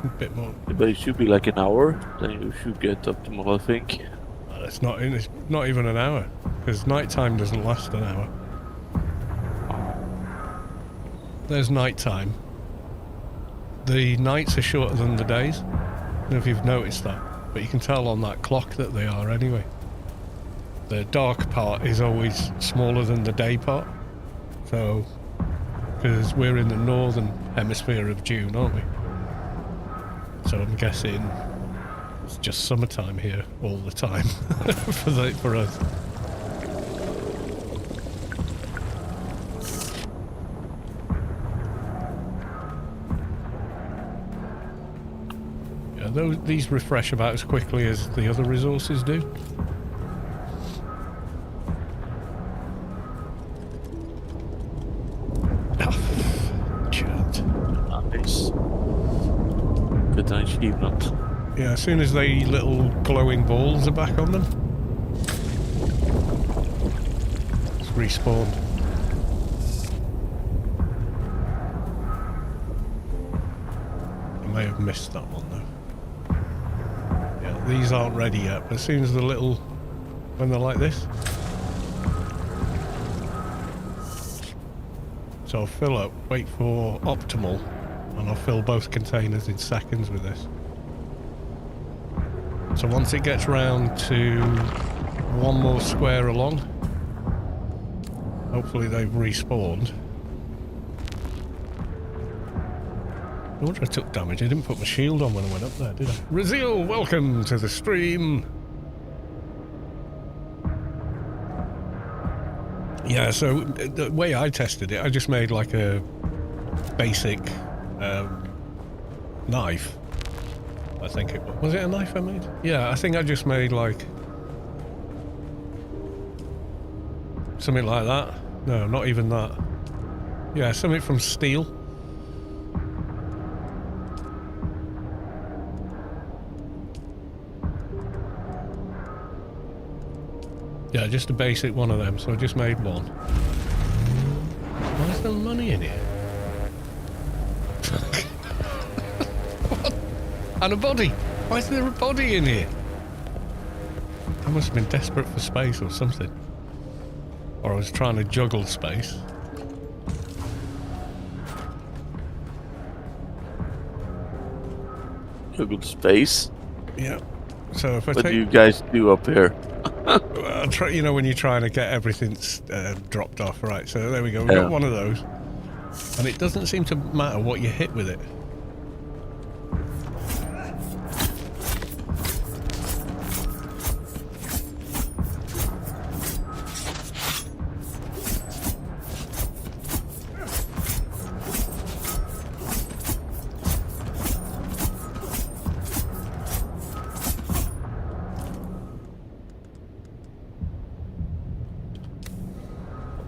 A bit more. But it should be like an hour, then you should get optimal, I think. It's not even an hour, because nighttime doesn't last an hour. There's nighttime. The nights are shorter than the days. I don't know if you've noticed that, but you can tell on that clock that they are anyway. The dark part is always smaller than the day part. So, because we're in the northern hemisphere of June, aren't we? So I'm guessing it's just summertime here all the time for us. These refresh about as quickly as the other resources do. Nice. Good achievement. Yeah, as soon as the little glowing balls are back on them, it's respawned. I may have missed that one though. These aren't ready yet, but as soon as when they're like this. So I'll fill up, wait for optimal, and I'll fill both containers in seconds with this. So once it gets round to one more square along, hopefully they've respawned. I wonder if I took damage. I didn't put my shield on when I went up there, did I? Razil, welcome to the stream. Yeah, so the way I tested it, I just made like a basic knife. I think it was. Was it a knife I made? Yeah, I think I just made like something like that. No, not even that. Yeah, something from steel. Yeah, just a basic one of them, so I just made one. Why is there money in here? What? And a body! Why is there a body in here? I must have been desperate for space or something. Or I was trying to juggle space. Juggle space? Yeah. So if I What do you guys do up here? you know when you're trying to get everything dropped off, right? So there we go. We've got one of those, and it doesn't seem to matter what you hit with it.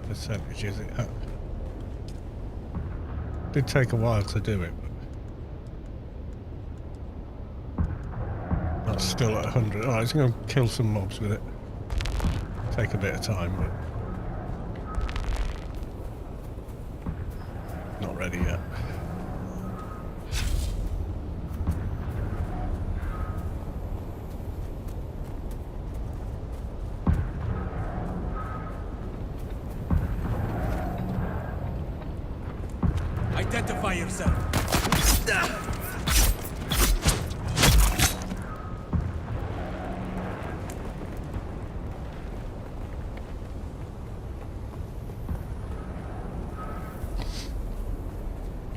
Percentage is it at? Did take a while to do it, but that's still at 100. Alright, let's go kill some mobs with it. Take a bit of time, but not ready yet. Identify yourself.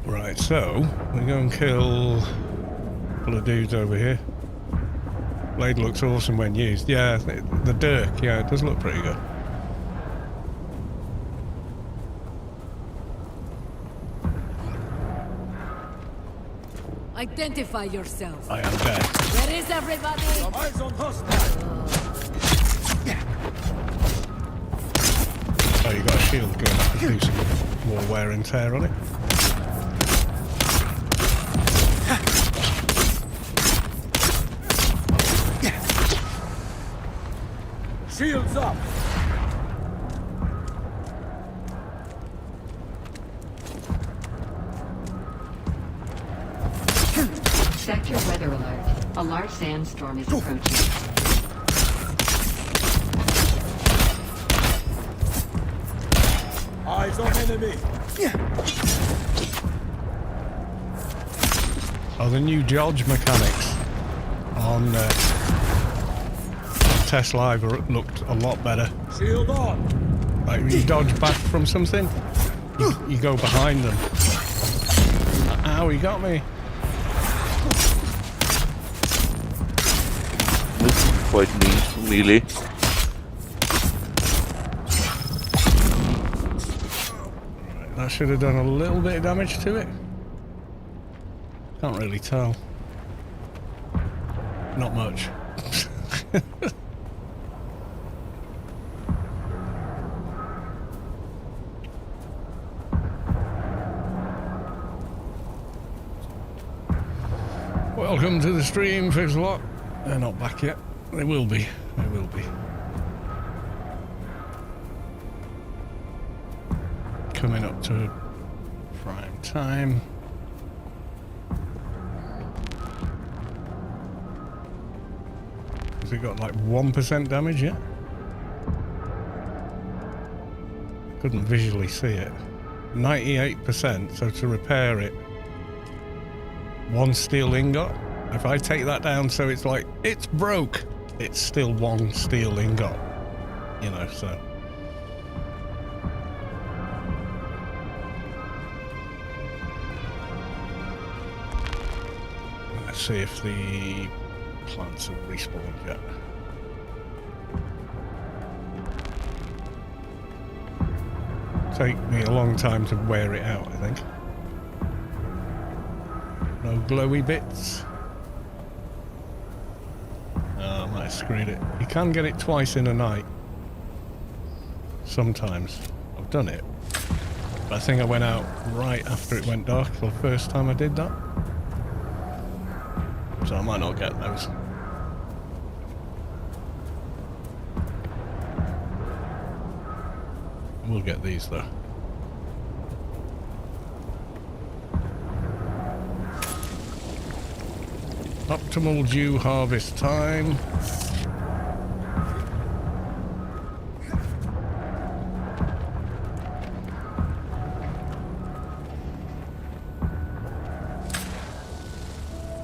Right, so we go and kill a couple of dudes over here. Blade looks awesome when used. Yeah, the dirk, yeah, it does look pretty good. Identify yourself. I am dead. Where is everybody? Eyes on hostile. Oh, you got a shield going to do some more wear and tear on it. Shields up! Sector weather alert. A large sandstorm is approaching. Eyes on enemy! Oh, the new dodge mechanics on Test Live looked a lot better. Shield on! Like when you dodge back from something, you go behind them. Ow, he got me. This is quite neat for melee. That should have done a little bit of damage to it. Can't really tell. Not much. Welcome to the stream, Fizzlot. They're not back yet. They will be. They will be. Coming up to prime time. Has it got like 1% damage yet? Couldn't visually see it. 98%, so to repair it, 1 steel ingot. If I take that down so it's like, it's broke, it's still 1 steel ingot. You know, so. Let's see if the plants have respawned yet. Take me a long time to wear it out, I think. No glowy bits. Oh, I might have screwed it. You can get it twice in a night. Sometimes. I've done it. But I think I went out right after it went dark, the first time I did that. So I might not get those. We'll get these though. Optimal dew harvest time.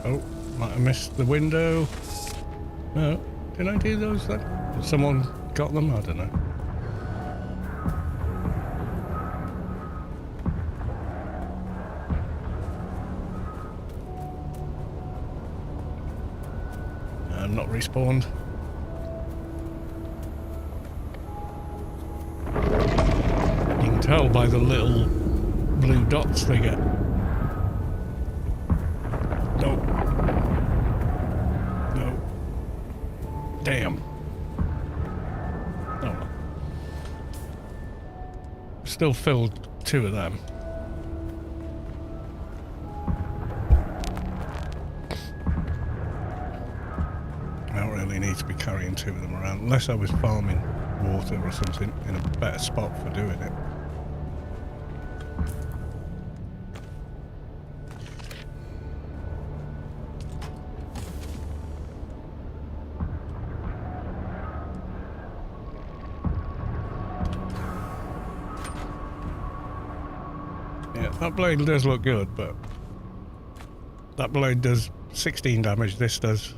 Oh, might have missed the window. No, did I do those then? Someone got them? I don't know. I'm not respawned. You can tell by the little blue dots they get. No. No. Damn. Oh well. Still filled 2 of them. Need to be carrying 2 of them around unless I was farming water or something in a better spot for doing it. Yeah, that blade does look good, but that blade does 16 damage, this does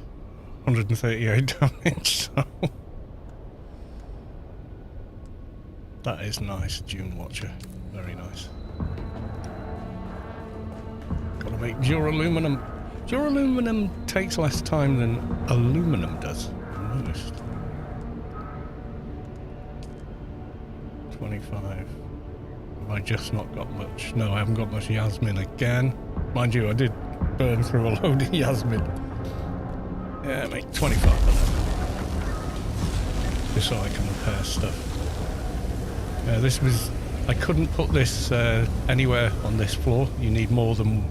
138 damage, so that is nice, Dune Watcher. Very nice. Gotta make duraluminum. Duraluminum takes less time than aluminum does, I've noticed. 25. Have I just not got much? No, I haven't got much Yasmin again. Mind you, I did burn through a load of Yasmin. Yeah, make 25 of them. Just so I can repair stuff. This was... I couldn't put this anywhere on this floor. You need more than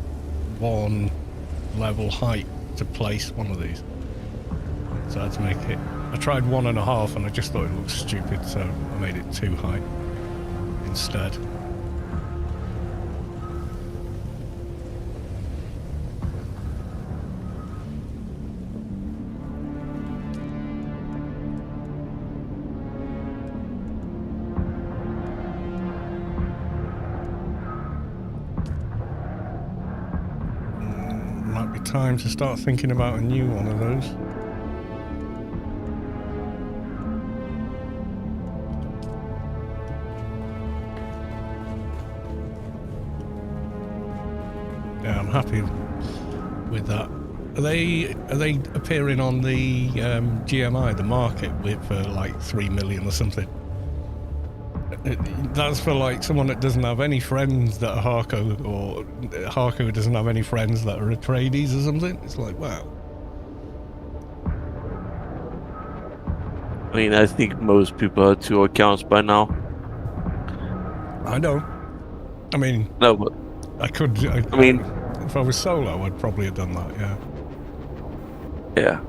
1 level height to place one of these. So I had to make it. I tried 1.5 and I just thought it looked stupid, so I made it too high instead. Might be time to start thinking about a new one of those. Yeah, I'm happy with that. Are they appearing on the GMI, the market, with for like 3 million or something? That's for like someone that doesn't have any friends that are Harco, or Harco doesn't have any friends that are Atreides or something. It's like, wow. I mean, I think most people have 2 accounts by now. I don't. I mean, No, but I could. I mean, if I was solo, I'd probably have done that. Yeah. yeah.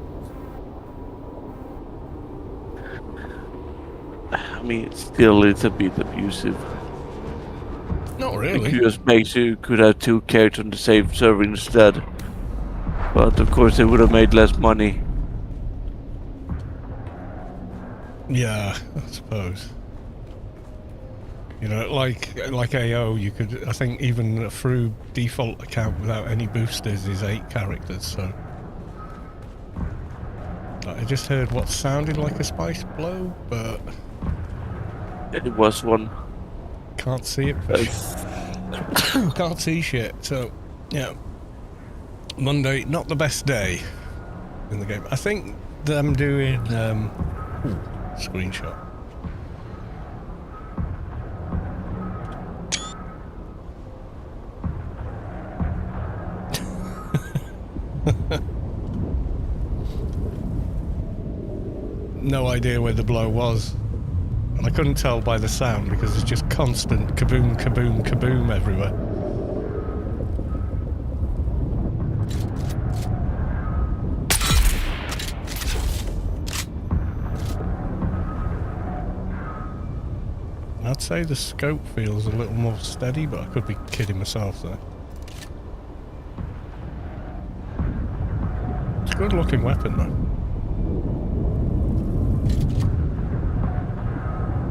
I mean, still it's a bit abusive. Not really. It just makes you could have 2 characters on the same server instead. But of course, they would have made less money. Yeah, I suppose. You know, like AO, you could. I think even through default account without any boosters is 8 characters. So I just heard what sounded like a spice blow, but It was one. can't see it. Can't see shit. So yeah, Monday not the best day in the game. I think them doing screenshot. No idea where the blow was, and I couldn't tell by the sound because it's just constant kaboom, kaboom, kaboom everywhere. I'd say the scope feels a little more steady, but I could be kidding myself there. It's a good looking weapon though.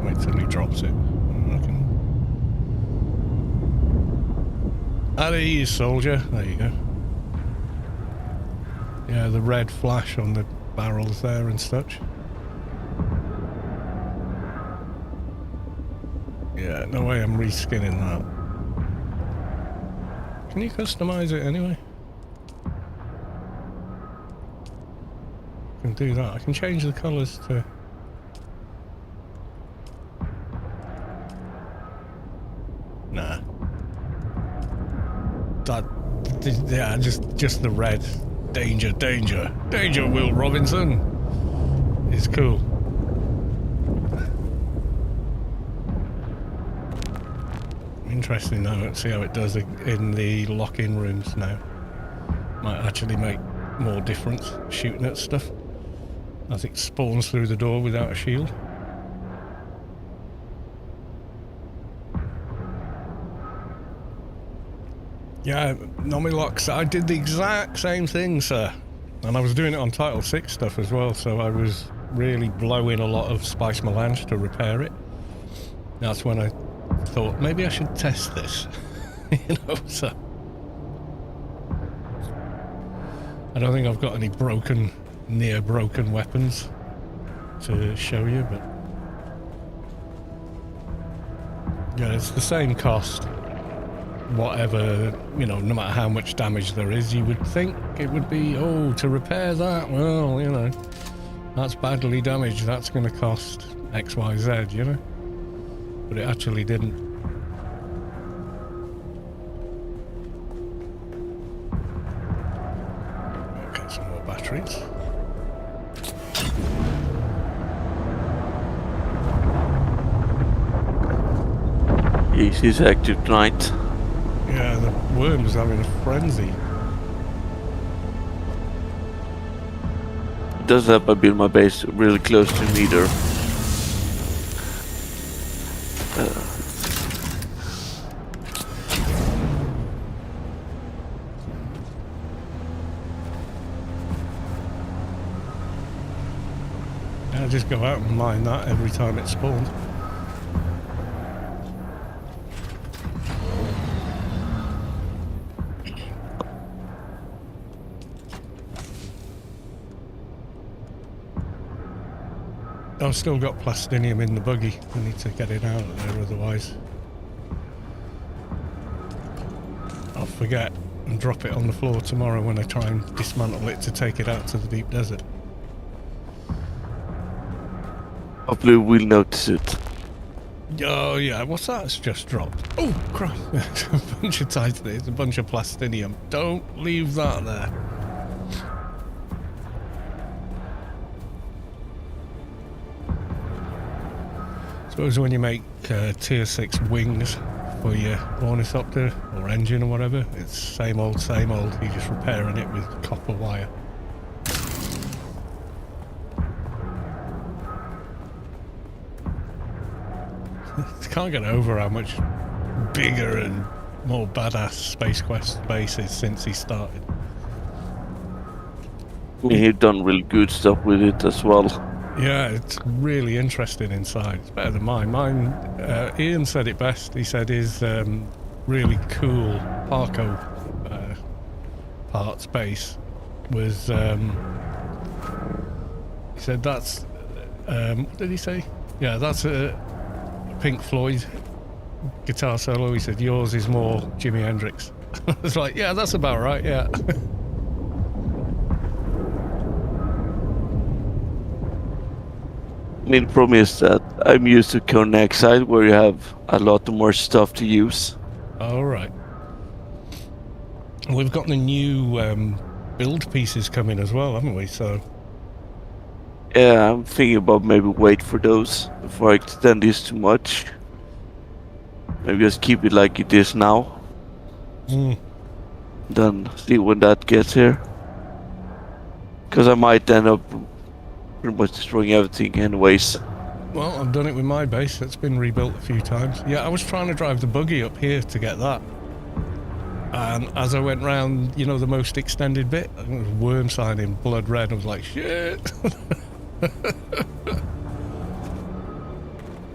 Wait till he drops it. At ease, soldier. There you go. Yeah, the red flash on the barrels there and such. Yeah, no way I'm reskinning that. Can you customize it anyway? I can do that. I can change the colours to... Nah. That... Yeah, just the red. Danger, danger. Danger, Will Robinson! Is cool. Interesting though, let's see how it does in the lock-in rooms now. Might actually make more difference shooting at stuff. As it spawns through the door without a shield. Yeah, Nomilocks, I did the exact same thing, sir. And I was doing it on Title 6 stuff as well, so I was really blowing a lot of Spice Melange to repair it. That's when I thought maybe I should test this. You know, so I don't think I've got any near broken weapons to show you, but yeah, it's the same cost. Whatever, you know, no matter how much damage there is, you would think it would be, oh, to repair that, well, you know, that's badly damaged, that's going to cost X, Y, Z, you know? But it actually didn't. Okay, some more batteries. Yes, he's active tonight. Yeah, the worm's having a frenzy. doesn't help I build my base really close to me either. I just go out and mine that every time it spawns. I've still got plastinium in the buggy. I need to get it out of there, otherwise I'll forget and drop it on the floor tomorrow when I try and dismantle it to take it out to the deep desert. Hopefully we'll notice it. Oh yeah, what's that? It's just dropped. Oh crap! A bunch of titanite, a bunch of plastinium. Don't leave that there. Suppose when you make tier 6 wings for your ornithopter or engine or whatever, it's same old, you're just repairing it with copper wire. Can't get over how much bigger and more badass Space Quest base is since he started. I mean, he's done really good stuff with it as well. Yeah, it's really interesting inside. It's better than mine. Ian said it best. He said his really cool Parco parts base was, he said that's, what did he say? Yeah, that's a Pink Floyd guitar solo. He said yours is more Jimi Hendrix. I was like, yeah, that's about right, yeah. I mean, the problem is that I'm used to Conan Exile, where you have a lot more stuff to use. All right. We've got the new build pieces coming as well, haven't we? So Yeah, I'm thinking about maybe wait for those before I extend this too much. Maybe just keep it like it is now. Then see when that gets here. Because I might end up pretty much destroying everything anyways. well, I've done it with my base. It's been rebuilt a few times. Yeah, I was trying to drive the buggy up here to get that. And as I went round, you know, the most extended bit, I think it was worm sign in blood red. I was like, shit.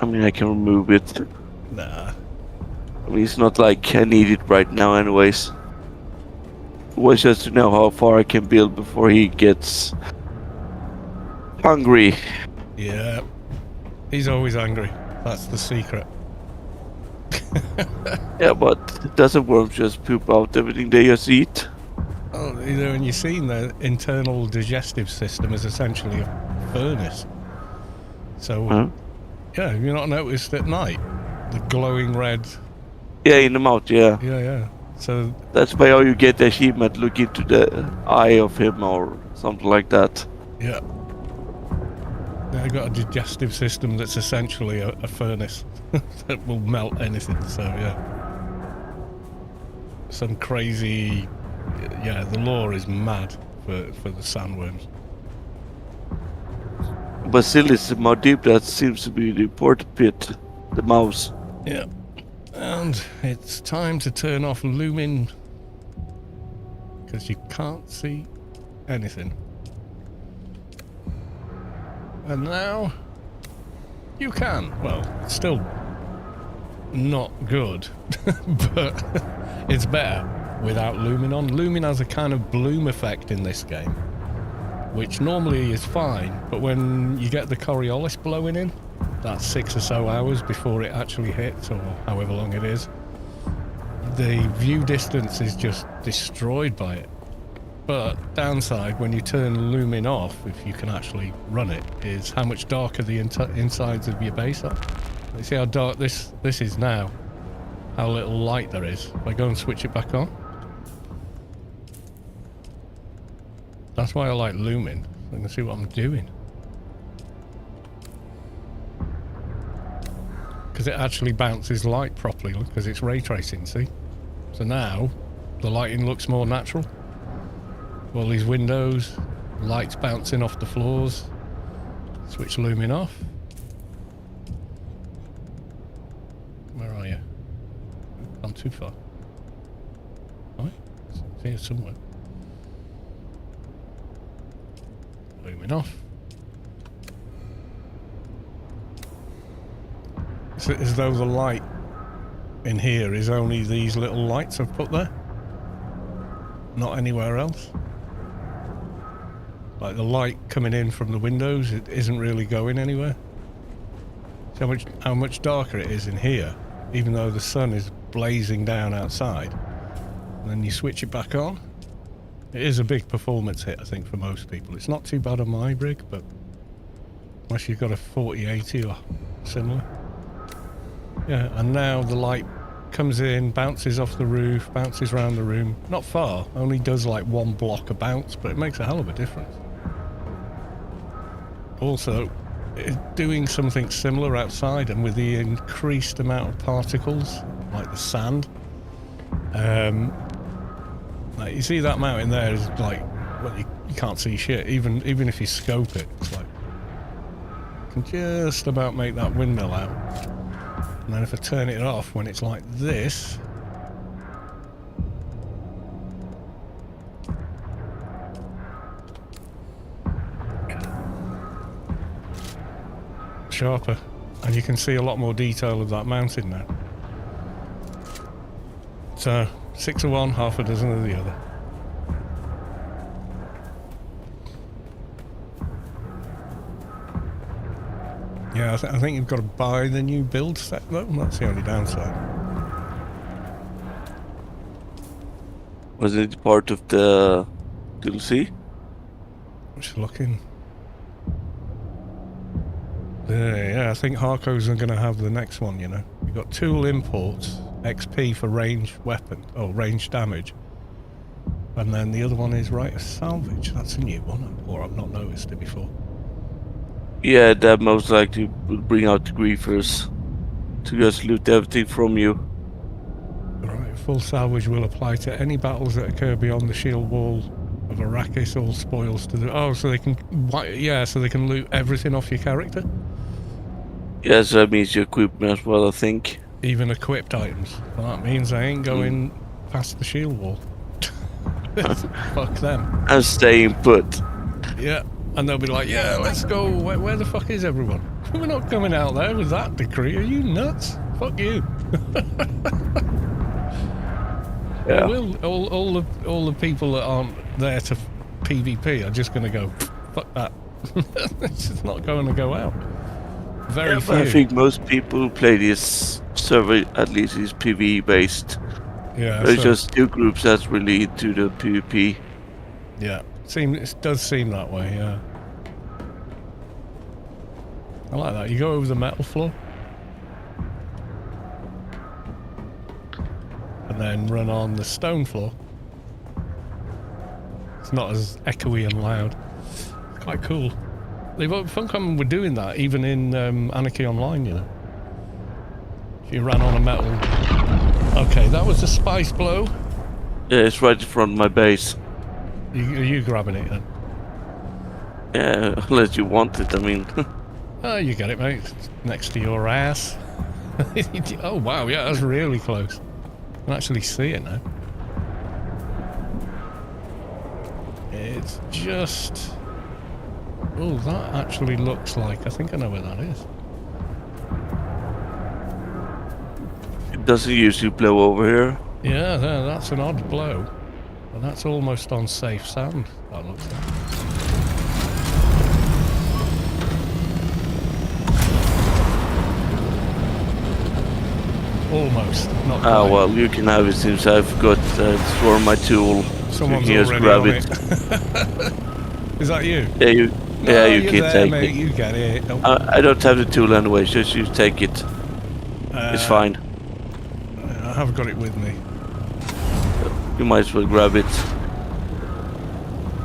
I mean, I can remove it. Nah. I mean, it's not like I need it right now anyways. It was just to know how far I can build before he gets hungry. Yeah. He's always angry. That's the secret. Yeah, but doesn't worms just poop out everything they just eat? Oh, you know, and you've seen the internal digestive system is essentially a furnace. So, yeah, have you not noticed at night? The glowing red. Yeah, in the mouth, yeah. Yeah. So That's why you get the achievement, look into the eye of him or something like that. yeah. They've got a digestive system that's essentially a furnace that will melt anything, so yeah. Some crazy... Yeah, the lore is mad for the sandworms. But still, it's more deep. That seems to be the important bit, the mouse. Yeah. And it's time to turn off looming, because you can't see anything. And now you can. Well, it's still not good, but it's better without looming on. Looming has a kind of bloom effect in this game, which normally is fine, but when you get the Coriolis blowing in, that's 6 or so hours before it actually hits, or however long it is, the view distance is just destroyed by it. But downside, when you turn looming off, if you can actually run it, is how much darker the insides of your base are. You see how dark this is now? How little light there is. If I go and switch it back on. That's why I like looming. I can see what I'm doing. Because it actually bounces light properly, because it's ray tracing, see? So now, the lighting looks more natural. All these windows, Lights bouncing off the floors. Switch looming off. Where are you? Gone too far. Oh, it's here somewhere. Looming off. It's as though the light in here is only these little lights I've put there. Not anywhere else. Like the light coming in from the windows, it isn't really going anywhere. See how much darker it is in here, even though the sun is blazing down outside. And then you switch it back on. It is a big performance hit, I think, for most people. It's not too bad on my rig, but unless you've got a 4080 or similar. Yeah, and now the light comes in, bounces off the roof, bounces around the room. Not far, only does like one block of bounce, but it makes a hell of a difference. Also, it's doing something similar outside, and with the increased amount of particles, like the sand. Like you see that mountain there is like, well, you can't see shit. Even if you scope it, it's like you can just about make that windmill out. And then if I turn it off when it's like this, sharper, and you can see a lot more detail of that mountain now. So 6 of one, half a dozen of the other. Yeah, I think you've got to buy the new build set though. That's the only downside. Was it part of the DLC? Just looking. Yeah, I think Harco's are going to have the next one, you know. You've got tool imports, XP for range weapon, range damage. And then the other one is right of salvage. That's a new one, or I've not noticed it before. Yeah, that most likely will bring out the griefers to just loot everything from you. Right, full salvage will apply to any battles that occur beyond the shield wall of Arrakis. All spoils to the... so they can... so they can loot everything off your character? Yeah, so that means your equipment as well, I think. Even equipped items. Well, that means I ain't going past the shield wall. Fuck them. And staying put. Yeah, and they'll be like, yeah, let's go. Where the fuck is everyone? We're not coming out there with that decree. Are you nuts? Fuck you. Yeah. All the people that aren't there to PvP are just going to go, fuck that. It's just not going to go out. Very few. I think most people who play this server at least is PvE based. Yeah, There's just two groups that's really into the PvP. Yeah, it does seem that way. Yeah, I like that. You go over the metal floor and then run on the stone floor. It's not as echoey and loud. It's quite cool. Funcom were doing that even in Anarchy Online, you know. If you ran on a metal... Okay, that was a spice blow. Yeah, it's right in front of my base. Are you grabbing it then? Yeah, unless you want it, I mean. Oh, you get it, mate. It's next to your ass. Oh, wow, yeah, that's really close. I can actually see it now. It's just... Oh, that actually looks like... I think I know where that is. It doesn't usually blow over here. Yeah, that's an odd blow. And that's almost on safe sand, that looks like. Almost, not quite. Ah, well, you can have it since I've got for my tool. Someone's you can just already grab on it. Is that you? Yeah, you You're can there, take mate. it. You get it. I don't have the tool anyway, just you take it. It's fine. I have got it with me. You might as well grab it.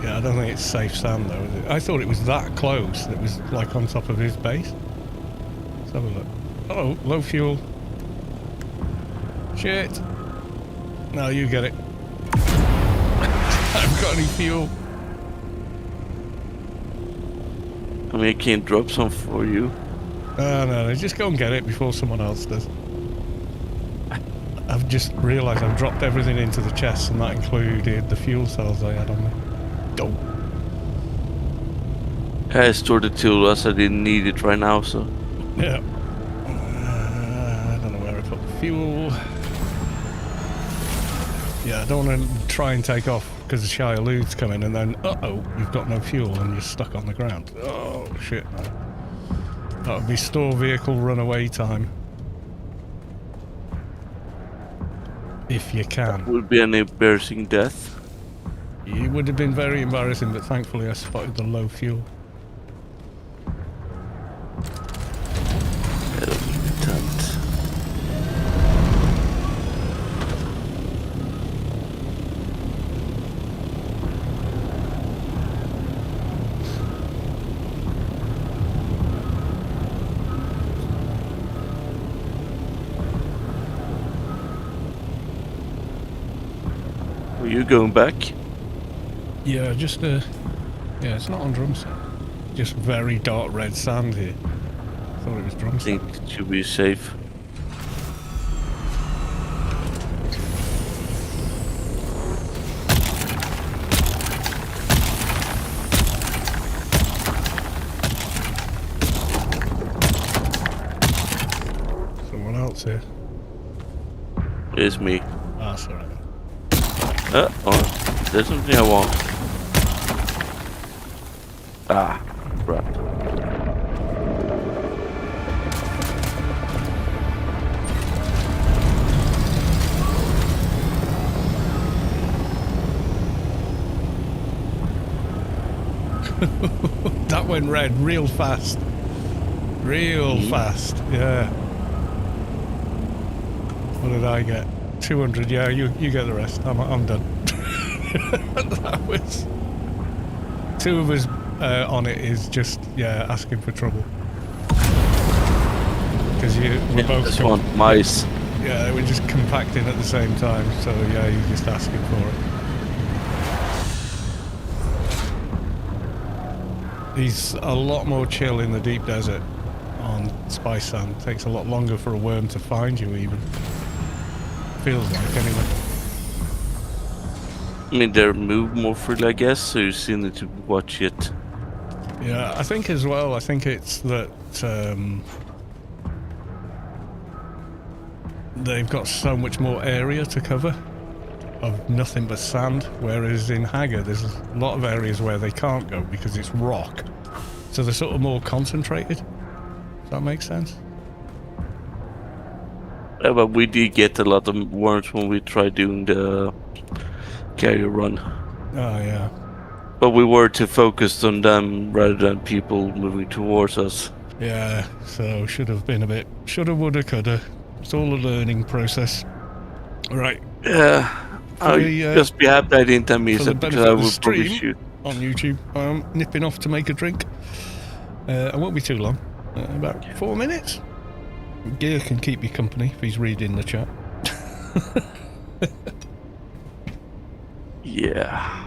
Yeah, I don't think it's safe sand though, is it? I thought it was that close. It was like on top of his base. Let's have a look. Oh, low fuel. Shit. No, you get it. I haven't got any fuel. I mean, I can't drop some for you. No, just go and get it before someone else does. I've just realised I've dropped everything into the chest, and that included the fuel cells I had on me. Dope. I stored the tool as I didn't need it right now, so. Yeah. I don't know where I put the fuel. Yeah, I don't want to try and take off because the Shire Lude's coming, and then, uh-oh, you've got no fuel and you're stuck on the ground. Oh, shit. That would be store vehicle runaway time. If you can. Would be an embarrassing death. It would have been very embarrassing, but thankfully I spotted the low fuel. Tent. Are you going back? Yeah, just yeah, it's not on drum set. Just very dark red sand here. Thought it was drum I set. think it should be safe. Someone else here. It's me. Ah, that's alright. Oh, there's something I want. Ah, crap. That went red real fast. Real fast, yeah. What did I get? 200, yeah, you get the rest. I'm done. That was... Two of us on it is just, yeah, asking for trouble. Because we're both... Just want mice. Yeah, we're just compacting at the same time, so yeah, you're just asking for it. He's a lot more chill in the deep desert on Spice Sand. Takes a lot longer for a worm to find you, even. Feels like, anyway. I mean, they move more freely, I guess, so you still need to watch it. Yeah, I think as well, I think it's that they've got so much more area to cover of nothing but sand, whereas in Haggard there's a lot of areas where they can't go because it's rock. So they're sort of more concentrated. Does that make sense? Yeah, but we did get a lot of worms when we tried doing the carrier run. Oh, yeah. But we were too focused on them rather than people moving towards us. Yeah, so should have been a bit... Shoulda, woulda, coulda. It's all a learning process. Right. Yeah. I'll just be happy I didn't miss it because I would probably shoot. On YouTube, I'm nipping off to make a drink. I won't be too long. About 4 minutes. Gear can keep you company if he's reading the chat. Yeah.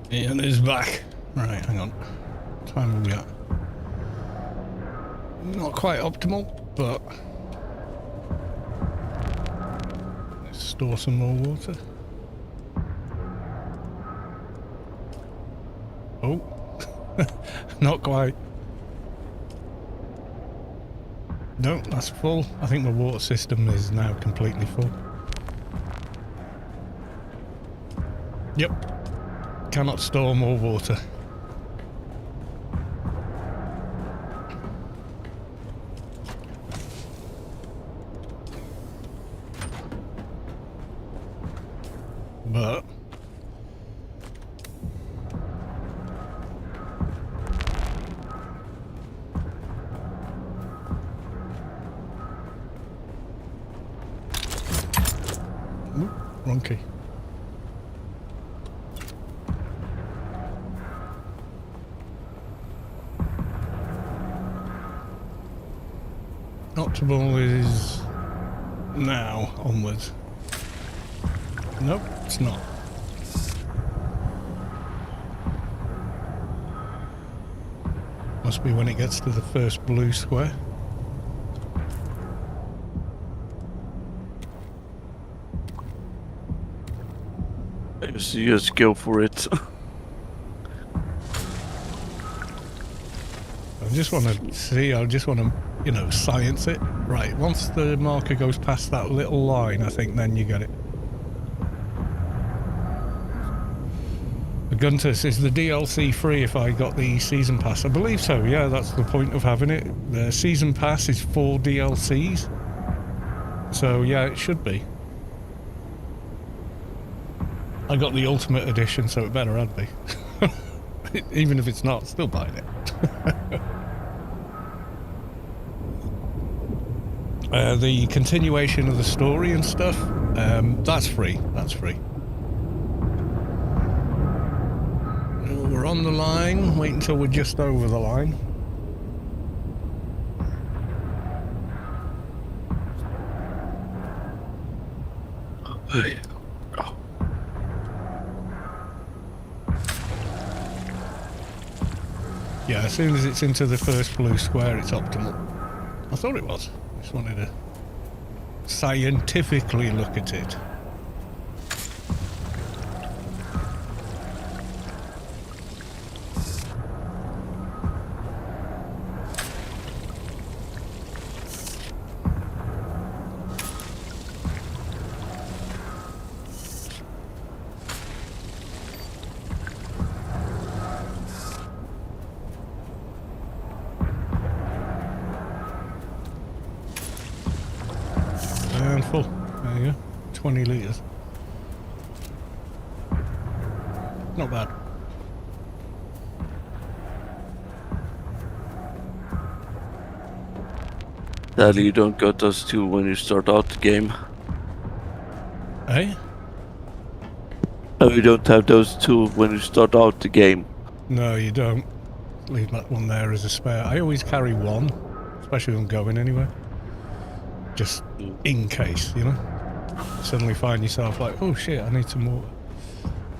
Ian is back. Right, hang on. What time are we at? Not quite optimal, but let's store some more water. Oh, not quite. No, that's full. I think the water system is now completely full. Yep. Cannot store more water. But ooh, wrong key. Optimal is now onwards. Nope, it's not. Must be when it gets to the first blue square. Just go for it. I just want to see, I just want to, you know, science it. Right, once the marker goes past that little line, I think then you get it. Guntus, is the DLC free if I got the season pass? I believe so, yeah, that's the point of having it. The season pass is 4 DLCs. So yeah, it should be. I got the ultimate edition, so it better had be. Even if it's not, still buying it. The continuation of the story and stuff, that's free. That's free. We're on the line. Wait until we're just over the line. Yeah, as soon as it's into the first blue square, it's optimal. I thought it was. Just wanted to scientifically look at it. And full. There you go. 20 litres. Not bad. Sadly, you don't get those two when you start out the game. Eh? Oh, you don't have those two when you start out the game. No, you don't. Leave that one there as a spare. I always carry one, especially when I'm going anywhere. Just in case, you know? Suddenly find yourself like, oh shit, I need some water.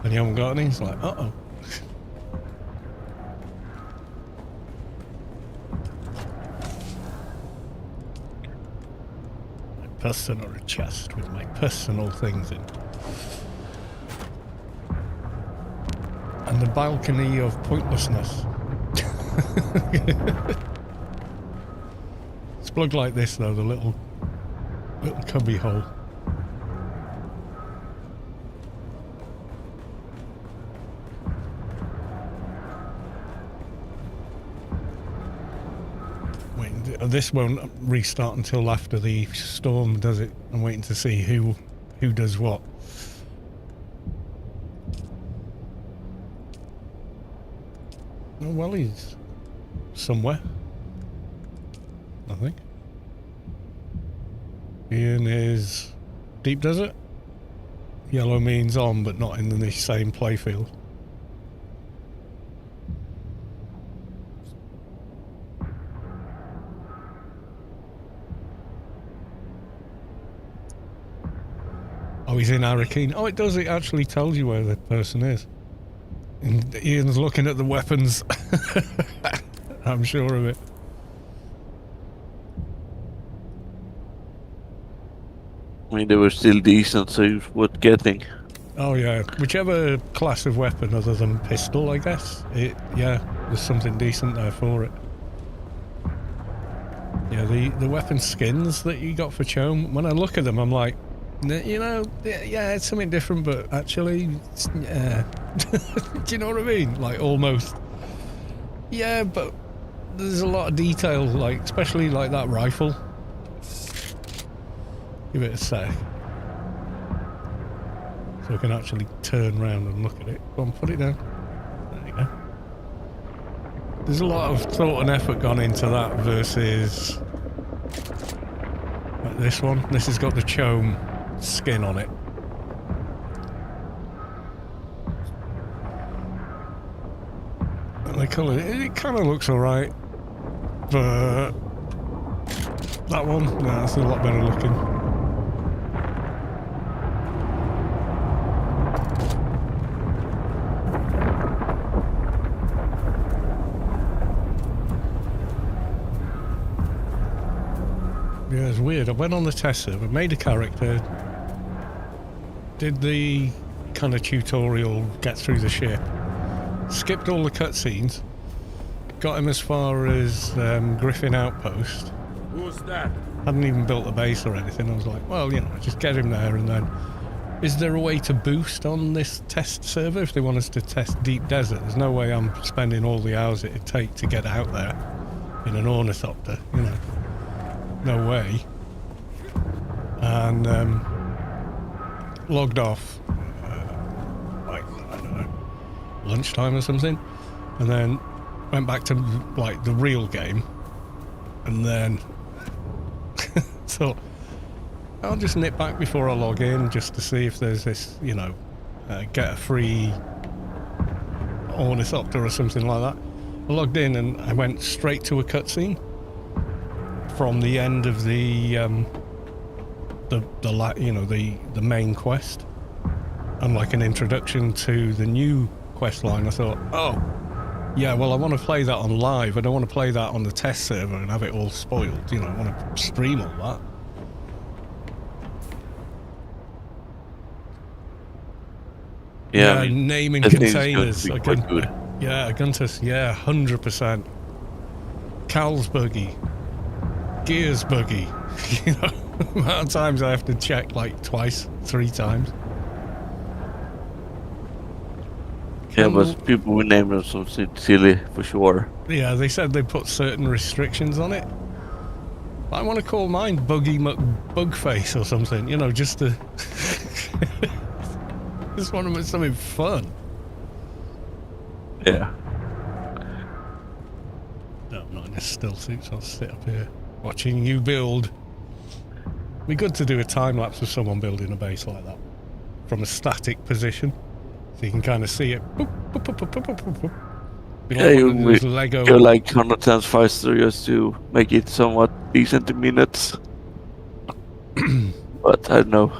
And you haven't got any, it's like, uh-oh. My personal chest with my personal things in. And the balcony of pointlessness. It's plugged like this though, the little cubby hole. This won't restart until after the storm, does it? I'm waiting to see who does what. Oh, well, he's somewhere, I think. Ian is deep desert. Yellow means on, but not in the same playfield. Oh, he's in Arakeen. Oh, it does. It actually tells you where the person is. And Ian's looking at the weapons. I'm sure of it. I mean, they were still decent, so you worth getting. Oh yeah, whichever class of weapon other than pistol, I guess. Yeah, there's something decent there for it. Yeah, the weapon skins that you got for Chome, when I look at them, I'm like, you know, yeah, it's something different, but actually, yeah. Do you know what I mean? Like, almost. Yeah, but there's a lot of detail, like, especially like that rifle. Give it a sec. So I can actually turn around and look at it. Go on, put it down. There you go. There's a lot of thought and effort gone into that versus like this one. This has got the Chome skin on it. And the colour, it kind of looks alright. But that one, no, that's a lot better looking. Yeah, it's weird. I went on the test server, made a character, did the kind of tutorial, get through the ship, skipped all the cutscenes, got him as far as Griffin Outpost. Who's that? Hadn't even built a base or anything. I was like, well, you know, just get him there, and then is there a way to boost on this test server if they want us to test Deep Desert? There's no way I'm spending all the hours it'd take to get out there in an ornithopter, you know. No way. And logged off like, I don't know, lunchtime or something, and then went back to like the real game, and then thought I'll just nip back before I log in just to see if there's this, you know, get a free ornithopter or something like that. I logged in and I went straight to a cutscene from the end of the main quest, and like an introduction to the new quest line. I thought, oh yeah, well, I want to play that on live. I don't want to play that on the test server and have it all spoiled, you know. I want to stream all that. Yeah, I mean, naming I think it's containers. going to be quite good. Yeah, Aguntus, yeah, 100%. Cal's buggy. Gear's buggy. You know, the amount of times I have to check like twice, 3 times. Yeah, but people will name them something silly for sure. Yeah, they said they put certain restrictions on it. I want to call mine Buggy McBugface or something, you know, just to... just want to make something fun. Yeah. No, I'm not in a still suit, so I'll sit up here watching you build. Be good to do a time lapse of someone building a base like that from a static position, so you can kind of see it. Boop, boop, boop, boop, boop, boop, boop. Be like Yeah, you one of those Lego. go like 100 times faster just to make it somewhat decent in minutes. But I don't know.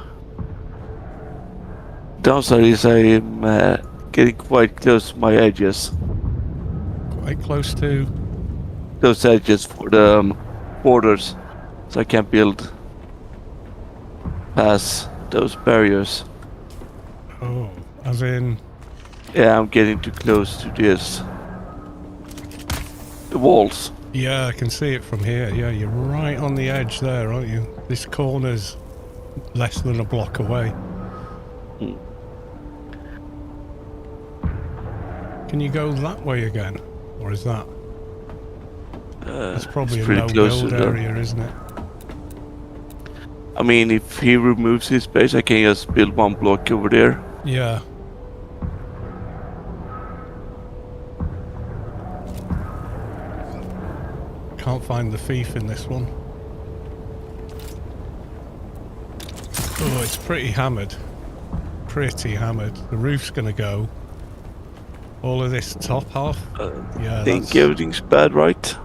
Downside is I'm getting quite close to my edges. Quite close to. Those edges for the borders, so I can't build past those barriers. Oh, as in. Yeah, I'm getting too close to this. The walls. Yeah, I can see it from here. Yeah, you're right on the edge there, aren't you? This corner's less than a block away. Can you go that way again? Or is that... It's probably it's a pretty close no-build to the- area, isn't it? I mean, if he removes his base, I can just build one block over there. Yeah. Can't find the thief in this one. Oh, it's pretty hammered. Pretty hammered. The roof's gonna go. All of this top half. Yeah, I think that's- everything's bad, right?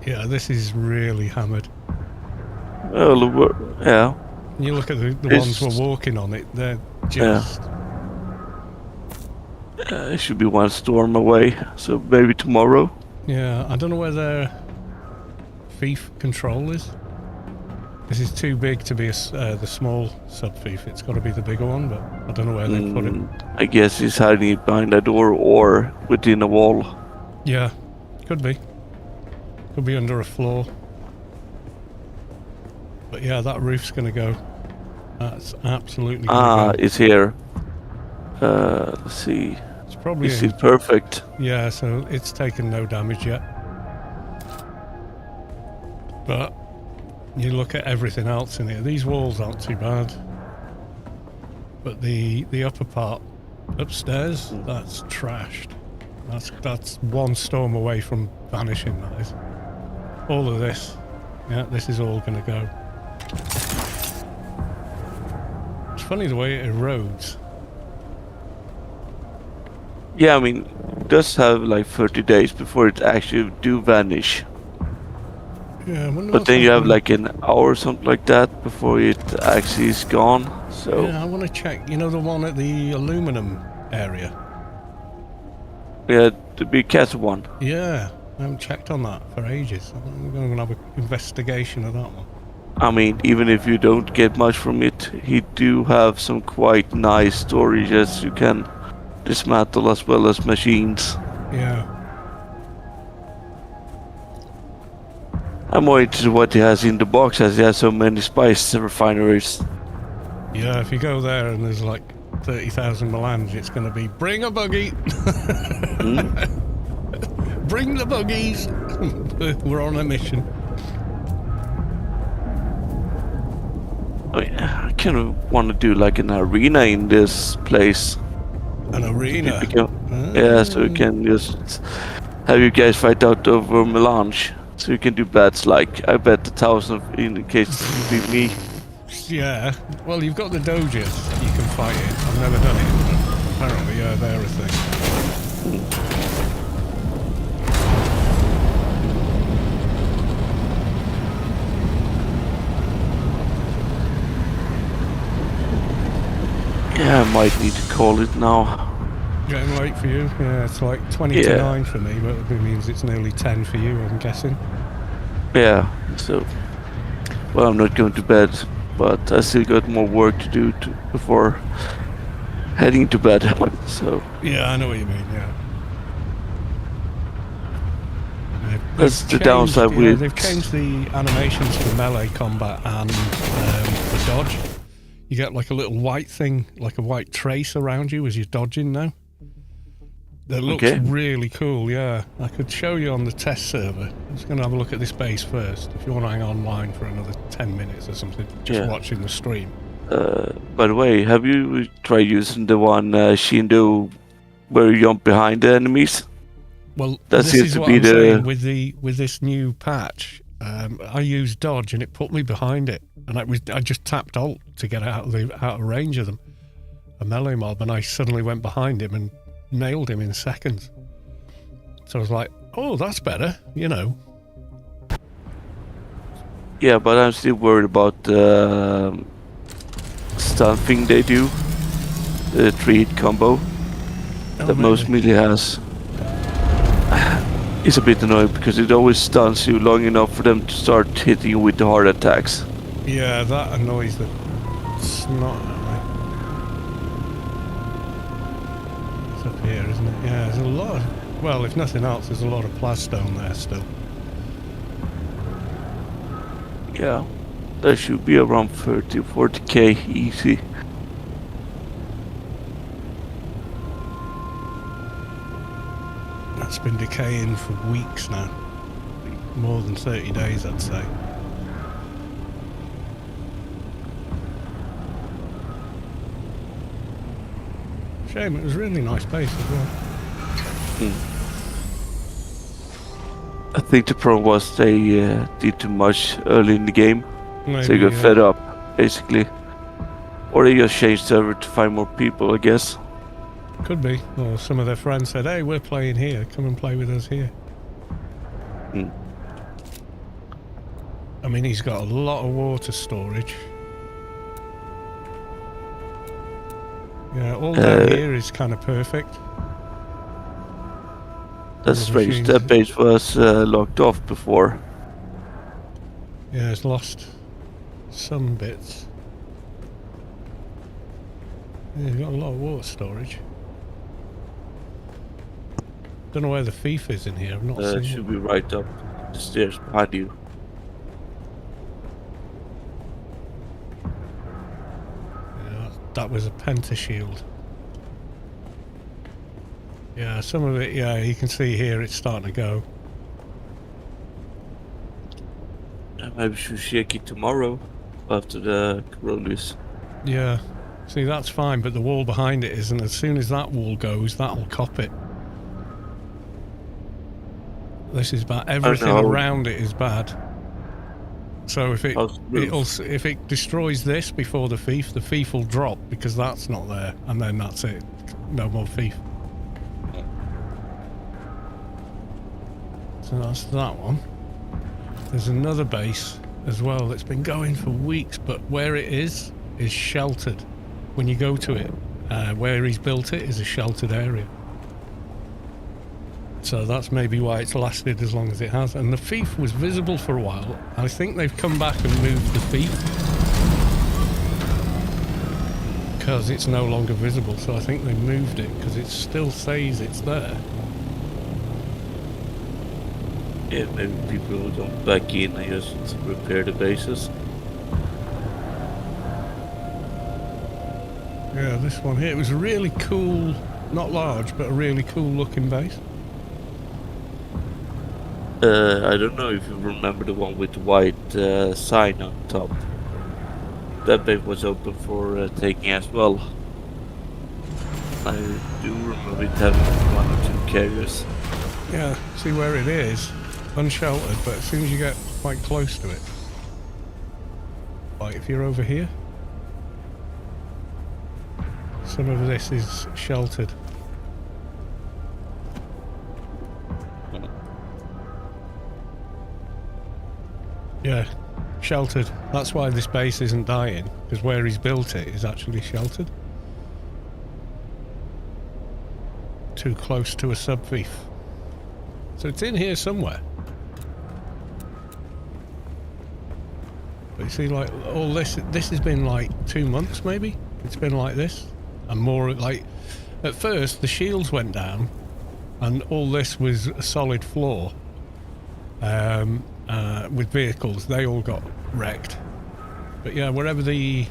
Yeah, this is really hammered. Well, yeah. You look at the It's- ones we're walking on it, they're just... It should be one storm away, so maybe tomorrow. Yeah, I don't know where their thief control is. This is too big to be the small sub-thief. It's got to be the bigger one, but I don't know where they put him. I guess he's hiding it behind a door or within a wall. Yeah, could be. Could be under a floor. But yeah, that roof's going to go. That's absolutely gonna go. It's here. Let's see. It's probably Is it perfect? Yeah, so it's taken no damage yet. But you look at everything else in here. These walls aren't too bad. But the upper part upstairs, that's trashed. That's one storm away from vanishing, that is. All of this. Yeah, this is all gonna go. It's funny the way it erodes. Yeah, I mean, it does have like 30 days before it actually do vanish. Yeah, I wonder But what's then you have happening. like an hour or something like that before it actually is gone. So Yeah, I want to check. You know the one at the aluminum area? yeah, the big cat one. Yeah, I haven't checked on that for ages. I'm going to have an investigation of that one. I mean, even if you don't get much from it, he do have some quite nice storages you can dismantle as well as machines. Yeah. I'm more interested what he has in the box, as he has so many spice refineries. Yeah, if you go there and there's like 30,000 melange, it's going to be, bring a buggy! Bring the buggies! We're on a mission. Oh, yeah, I kind of want to do like an arena in this place. An arena? Yeah, so we can just have you guys fight out over melange. So you can do bets like, I bet 1,000 in case it beat me. Yeah. Well, you've got the dojas. You can fight it. I've never done it, but apparently, yeah, they're a thing. Yeah, I might need to call it now. Getting late for you? Yeah, it's like 20 to 9 for me, but it means it's nearly 10 for you, I'm guessing. Yeah, so... Well, I'm not going to bed, but I still got more work to do before heading to bed, so... Yeah, I know what you mean, yeah. That's the downside with... They've changed the animations for melee combat and the dodge. You get like a little white thing, like a white trace around you as you're dodging now. That looks really cool, yeah. I could show you on the test server. I'm just going to have a look at this base first. If you want to hang online for another 10 minutes or something, just watching the stream. By the way, have you tried using the one Shindo where you jump behind the enemies? Well, that this seems is to what be I'm the... saying with this new patch. I used dodge and it put me behind it, and I just tapped alt to get out of range of them, a melee mob, and I suddenly went behind him and nailed him in seconds. So I was like, oh, that's better, you know. Yeah, but I'm still worried about the stun thing they do, the 3-hit combo that most melee has. It's a bit annoying because it always stuns you long enough for them to start hitting you with the hard attacks. Yeah, that annoys the snot out of me. It's up here, isn't it? Yeah, there's a lot of... Well, if nothing else, there's a lot of plastone there still. Yeah, that should be around 30-40k easy. That's been decaying for weeks now. More than 30 days, I'd say. Shame, it was a really nice base as well. I think the problem was they did too much early in the game. Maybe, So they got fed up, basically. Or they just changed server to find more people, I guess. Could be. Or some of their friends said, hey, we're playing here. Come and play with us here. I mean, he's got a lot of water storage. Yeah, all down here is kind of perfect. That's the strange. machines. That base was locked off before. Yeah, it's lost some bits. Yeah, you've got a lot of water storage. Don't know where the thief is in here. I've not seen Should it. be right up the stairs behind you. Yeah, that was a pentashield. Yeah, some of it, yeah, you can see here it's starting to go. Maybe we should check it tomorrow after the Corollis. Yeah, see, that's fine, but the wall behind it isn't. As soon as that wall goes, that'll cop it. This is bad. Everything know. around it is bad. So if if it destroys this before the thief will drop because that's not there, and then that's it. No more thief. So that's that one. There's another base as well that's been going for weeks, but where it is sheltered. When you go to it, where he's built it is a sheltered area. So that's maybe why it's lasted as long as it has. And the thief was visible for a while. I think they've come back and moved the thief because it's no longer visible. So I think they moved it because it still says it's there. Yeah, maybe people will go back in and just repair the bases. Yeah, this one here. It was a really cool, not large, but a really cool looking base. I don't know if you remember the one with the white sign on top. That base was open for taking as well. I do remember it having one or two carriers. Yeah, see where it is? Unsheltered, but as soon as you get quite close to it. Like if you're over here, some of this is sheltered. Yeah, sheltered. That's why this base isn't dying, because where he's built it is actually sheltered. Too close to a sub-thief. So it's in here somewhere. But you see, like, all this has been like 2 months maybe? It's been like this. And more, like, at first the shields went down and all this was a solid floor. With vehicles, they all got wrecked. But yeah, wherever the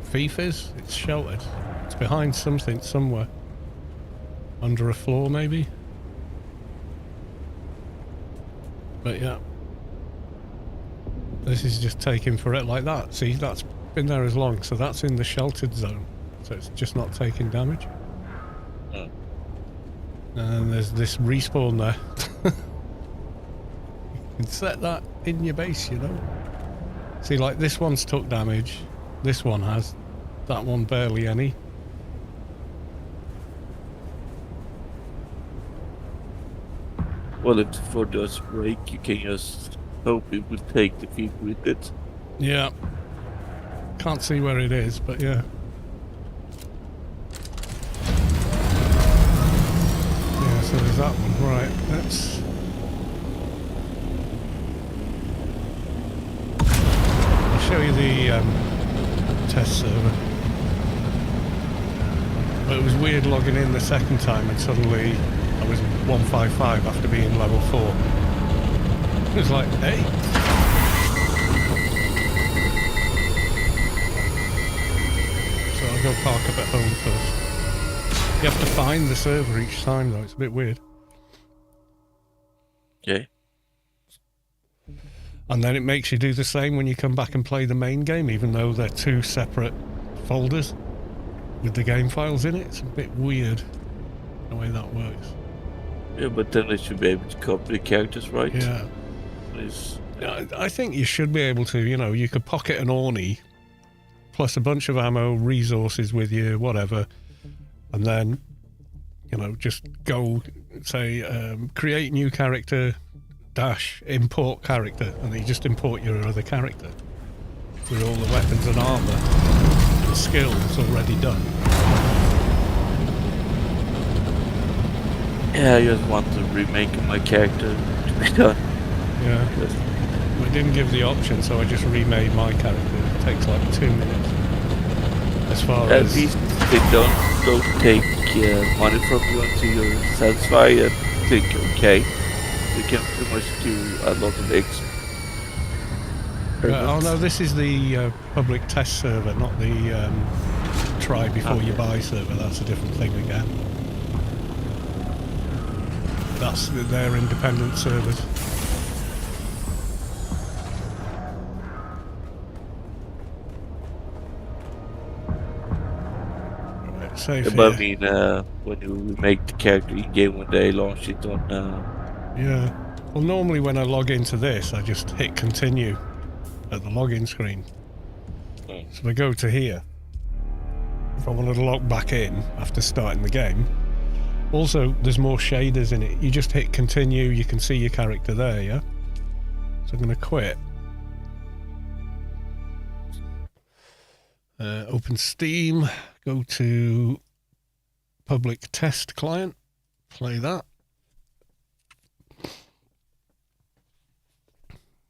thief is, it's sheltered. It's behind something somewhere. Under a floor maybe? But yeah. This is just taking for it like that. See, that's been there as long, so that's in the sheltered zone. So it's just not taking damage. Mm. And there's this respawn there. You can set that in your base, you know. See, like this one's took damage. This one has. That one barely any. Well, if the floor does break, you can just hope it will take the feet with it. Yeah. Can't see where it is, but yeah. Yeah, so there's that one. Right, let's... I'll show you the test server. But it was weird logging in the second time and suddenly I was 155 after being level 4. It was like, hey. So I'll go park up at home first. You have to find the server each time though, it's a bit weird. Okay. And then it makes you do the same when you come back and play the main game, even though they're two separate folders with the game files in it. It's a bit weird the way that works. Yeah, but then they should be able to copy the characters, right? Yeah. It's, I think you should be able to, you know, you could pocket an Orny plus a bunch of ammo, resources with you, whatever, and then, you know, just go, say, create new character, dash, import character, and then you just import your other character with all the weapons and armor and skills already done. Yeah, I just want to remake my character to be done. Yeah. I didn't give the option, so I just remade my character. It takes like 2 minutes. As far At as... least they don't take money from you until you're satisfied and click OK. You can pretty much do a lot of oh no, this is the public test server, not the try before you buy server. That's a different thing again. That's their independent servers. Right, save But I here. mean, when you remake the character in game when they launch it on. Yeah. Well, normally when I log into this, I just hit continue at the login screen. So if I go to here, if I wanted to log back in after starting the game, also there's more shaders in it. You just hit continue, you can see your character there, yeah? So I'm going to quit. Open Steam, go to public test client, play that.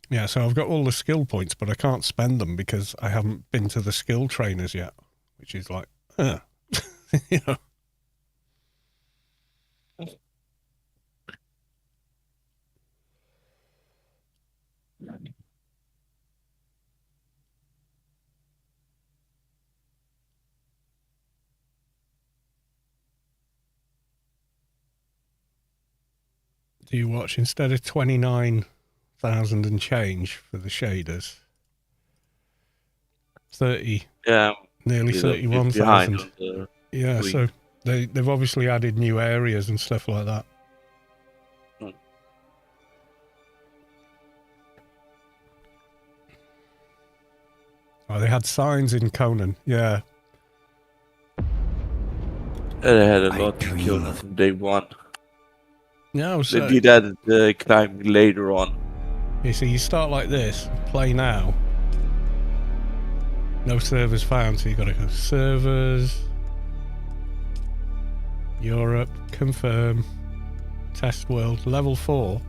Yeah, so I've got all the skill points, but I can't spend them because I haven't been to the skill trainers yet, which is like, you know. Do you watch instead of 29,000 and change for the shaders? 30, Yeah, nearly behind 31,000. on the Yeah, screen. so they've obviously added new areas and stuff like that. Hmm. Oh, they had signs in Conan, yeah. And I had a lot to kill from day one. Yeah, I was They did add the climbing later on. you see, you start like this, play now. No servers found, so you gotta go servers, Europe, confirm, test world, level 4.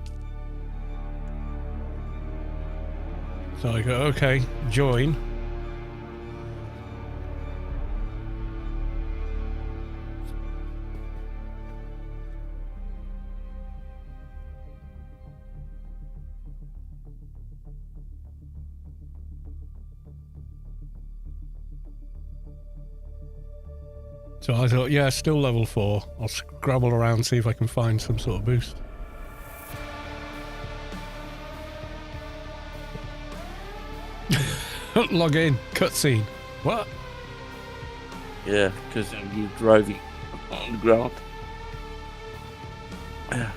So I go, okay, join. So I thought, yeah, still level 4. I'll scrabble around, see if I can find some sort of boost. Log in, cutscene. What? Yeah, because you're driving on the ground. Yeah.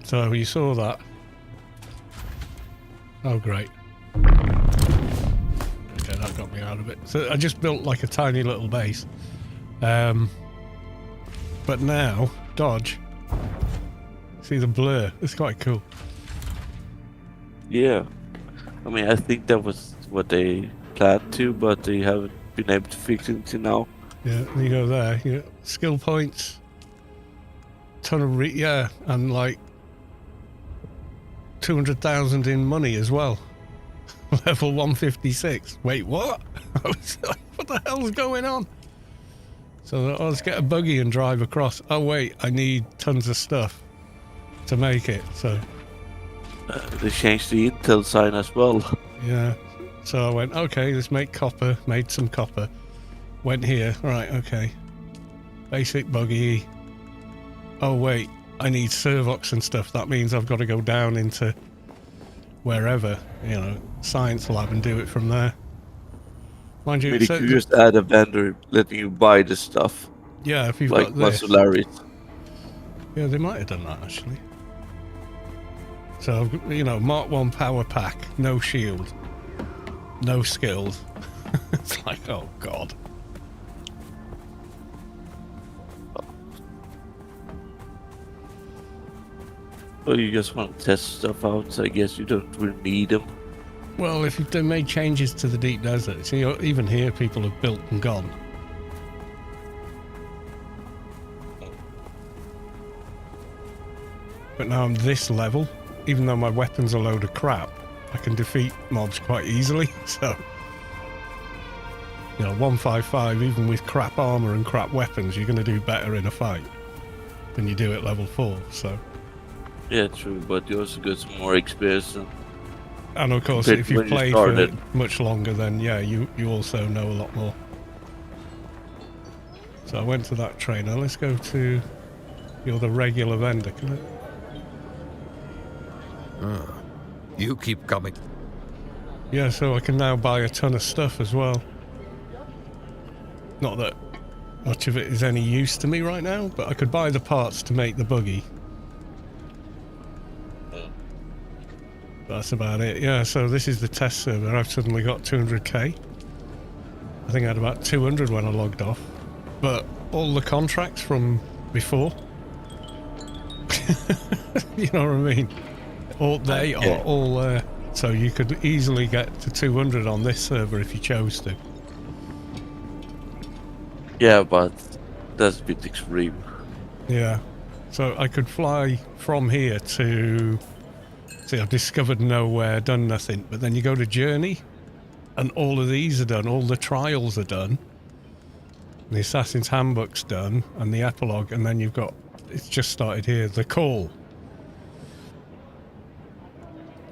So you saw that. Oh, great. Okay, that got me out of it. So I just built like a tiny little base. But now, dodge. See the blur? It's quite cool. Yeah. I mean, I think that was what they planned to, but they haven't been able to fix it until now. Yeah, you go there. You know, skill points. Ton of yeah, and like 200,000 in money as well. Level 156. Wait, what? I was like, what the hell's going on? So let's get a buggy and drive across. Oh wait, I need tons of stuff to make it. So They changed the Intel sign as well. yeah. So I went, okay, let's make copper. Made some copper. Went here. Right, okay. Basic buggy. Oh wait, I need servox and stuff. That means I've got to go down into wherever, you know, science lab and do it from there. Mind I you, mean, you so could just add a vendor letting you buy the stuff, yeah, if you've like got this. Solaris. Yeah, they might have done that actually. So, I've got, you know, Mark 1 power pack, no shield, no skills. It's like, oh god. Well, you just want to test stuff out, so I guess you don't really need them. Well, if they made changes to the deep desert, see, even here people have built and gone. but now I'm this level, even though my weapon's a load of crap, I can defeat mobs quite easily, so... You know, 155, even with crap armor and crap weapons, you're going to do better in a fight than you do at level 4, so... Yeah, true, but you also get some more experience. And of course, if you've played for much longer, then yeah, you also know a lot more. So I went to that trainer. Let's go to the other regular vendor, can it? You keep coming. Yeah, so I can now buy a ton of stuff as well. Not that much of it is any use to me right now, but I could buy the parts to make the buggy. That's about it. Yeah, so this is the test server. I've suddenly got 200k. I think I had about 200 when I logged off. But all the contracts from before, you know what I mean? They are all there. So you could easily get to 200 on this server if you chose to. Yeah, but that's a bit extreme. Yeah. So I could fly from here to... See, I've discovered nowhere, done nothing. But then you go to Journey, and all of these are done. All the trials are done. The Assassin's Handbook's done, and the epilogue, and then you've got... It's just started here, the Call.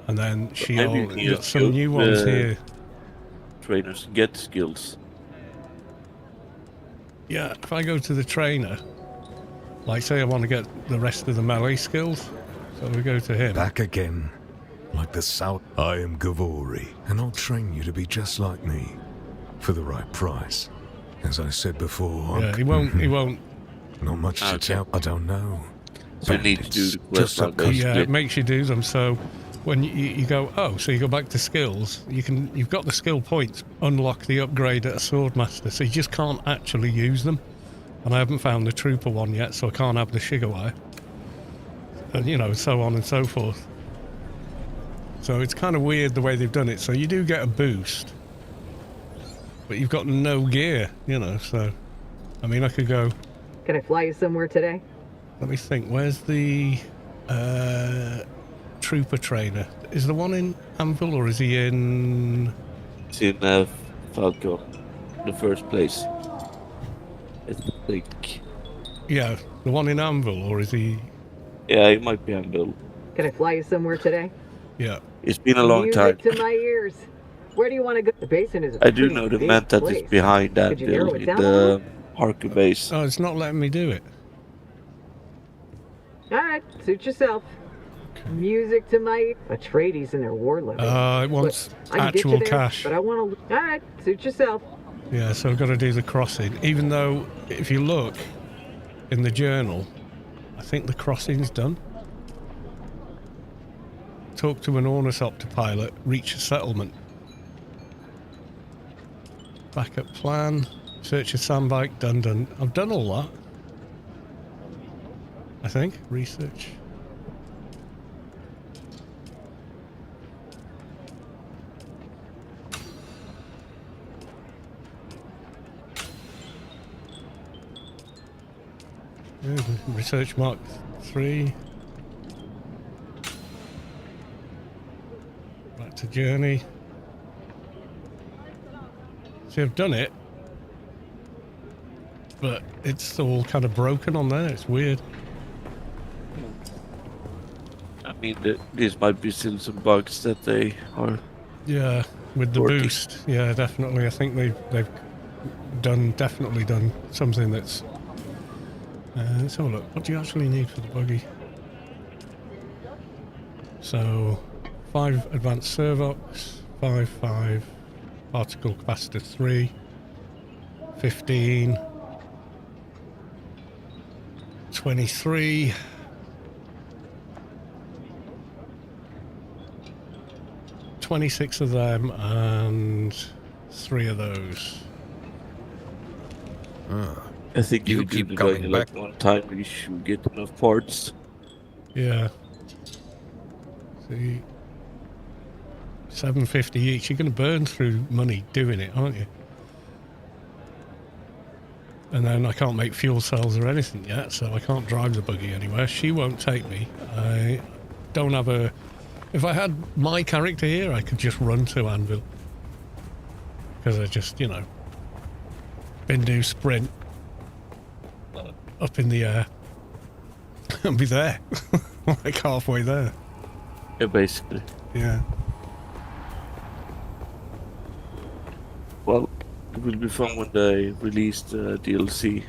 And then Sheol, some new ones here. Trainers get skills. Yeah, if I go to the trainer, like say I want to get the rest of the melee skills, so we go to him. Back again. Like the South. I am Gavori, and I'll train you to be just like me. For the right price. As I said before, yeah, he won't. Not much to tell. I don't know. So you need to do the quest line, yeah, it makes you do them. So when you go, so you go back to skills, you've got the skill points, unlock the upgrade at a swordmaster, so you just can't actually use them. And I haven't found the trooper one yet, so I can't have the Shigawai. And you know, so on and so forth. So it's kind of weird the way they've done it. So you do get a boost, but you've got no gear, you know, so... I mean, I could go... Can I fly you somewhere today? Let me think, where's the... trooper trainer? Is the one in Anvil, or is he in... It's in Falcon, in the first place. I think. Yeah, the one in Anvil, or is he... Yeah, it might be Anvil. Can I fly you somewhere today? Yeah. It's been a long time. Music to my ears. Where do you want to go? The basin is a I do know the man that is behind that building in the Harker base. Oh, it's not letting me do it. Alright, suit yourself. Music to my... Atreides and their war level. It wants I can get you actual there, cash. But I want to... Alright, suit yourself. Yeah, so I've got to do the crossing. Even though, if you look in the journal, I think the crossing's done. Talk to an ornithopter pilot, reach a settlement. Backup plan, search a sandbike, done. I've done all that. I think. Research. Research Mark 3. Back to Journey. See, I've done it, but it's all kind of broken on there. It's weird. I mean, these might be still some bugs that they are... Yeah, with the working. boost. Yeah, definitely. I think they've definitely done something that's... let's have a look. What do you actually need for the buggy? So, 5 advanced servox, 5 particle capacitor 3, 15, 23, 26 of them, and 3 of those. I think You you keep do coming it like back. one time, you should get enough parts. Yeah. See, 750 each. You're going to burn through money doing it, aren't you? And then I can't make fuel cells or anything yet, so I can't drive the buggy anywhere. She won't take me. I don't have a... If I had my character here, I could just run to Anvil. Because I just, you know, Bindu sprint up in the air and be there. Like halfway there. Yeah, basically. Yeah. Well, it will be fun when they release the DLC.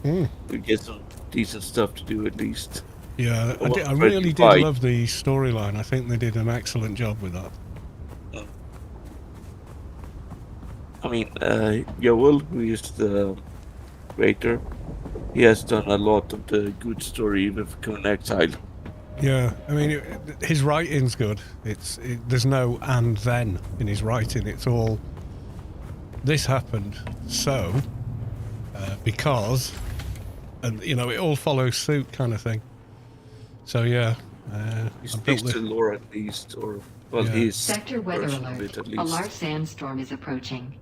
Mm. We get some decent stuff to do at least. Yeah, I Well, really did right. love the storyline. I think they did an excellent job with that. I mean, Joel, who is the creator, he has done a lot of the good story even for Conan Exile. Yeah, I mean, his writing's good. There's no and then in his writing. It's all, this happened, so, because, and, you know, it all follows suit kind of thing. So, yeah. He speaks to Laura at least, or, well, Yeah. his Sector weather version of alert. it at A least. large sandstorm is approaching.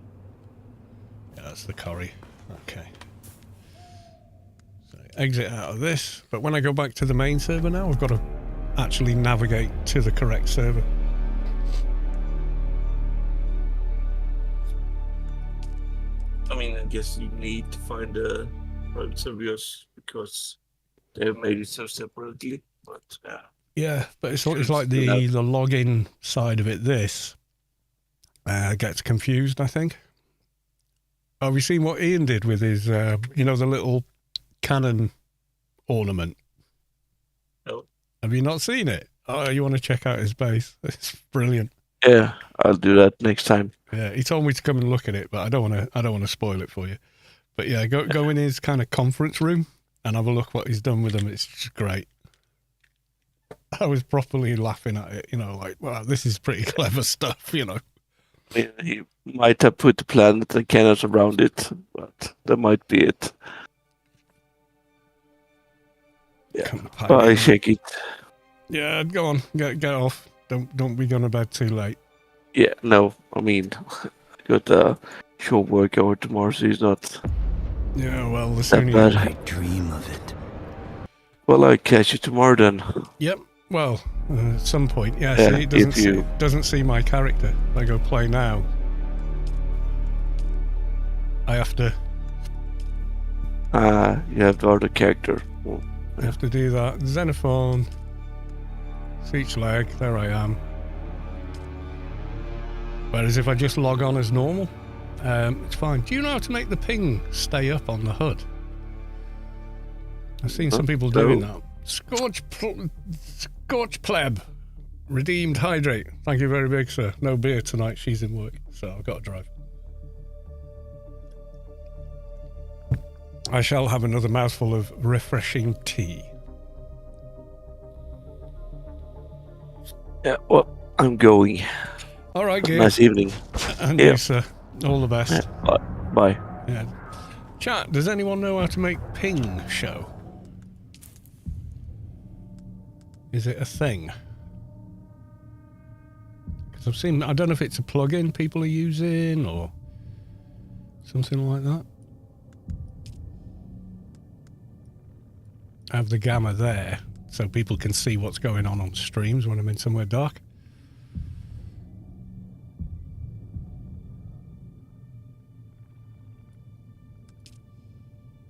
Yeah, that's the curry. Okay. So, exit out of this. But when I go back to the main server now, I've got to actually navigate to the correct server. I mean, I guess you need to find the private servers because they've made it so separately, but yeah. Yeah, but it's like the login side of it, this gets confused, I think. Oh, have you seen what Ian did with his, you know, the little cannon ornament? No. Have you not seen it? Oh, you want to check out his base? It's brilliant. Yeah, I'll do that next time. Yeah, he told me to come and look at it, but I don't want to spoil it for you. But yeah, go in his kind of conference room and have a look what he's done with them. It's just great. I was properly laughing at it, you know, like, wow, this is pretty clever stuff, you know. Yeah, he might have put the planet and cannons around it, but that might be it. Yeah, but I shake it. Yeah, go on, get off. Don't be going to bed too late. Yeah, no, I mean, I got a short work hour tomorrow, so he's not Yeah, well, the that sooner bad. you... Dream of it. Well, I'll catch you tomorrow then. Yep. Well, at some point, yeah. Yeah, See, it if doesn't see my character. If I go play now, I have to You have the other character. Well, I have to do that. Xenophone, speech lag. There I am. Whereas if I just log on as normal, it's fine. Do you know how to make the ping stay up on the HUD? I've seen some people doing that. Scorch pleb. Redeemed hydrate. Thank you very big, sir. No beer tonight. She's in work, so I've got to drive. I shall have another mouthful of refreshing tea. yeah, well, I'm going. All right, Gear. Nice evening. And Yeah. you, sir. All the best. Yeah, bye. Yeah. Chat, does anyone know how to make ping show? Is it a thing? Because I've seen, I don't know if it's a plugin people are using or something like that. I have the gamma there so people can see what's going on streams when I'm in somewhere dark.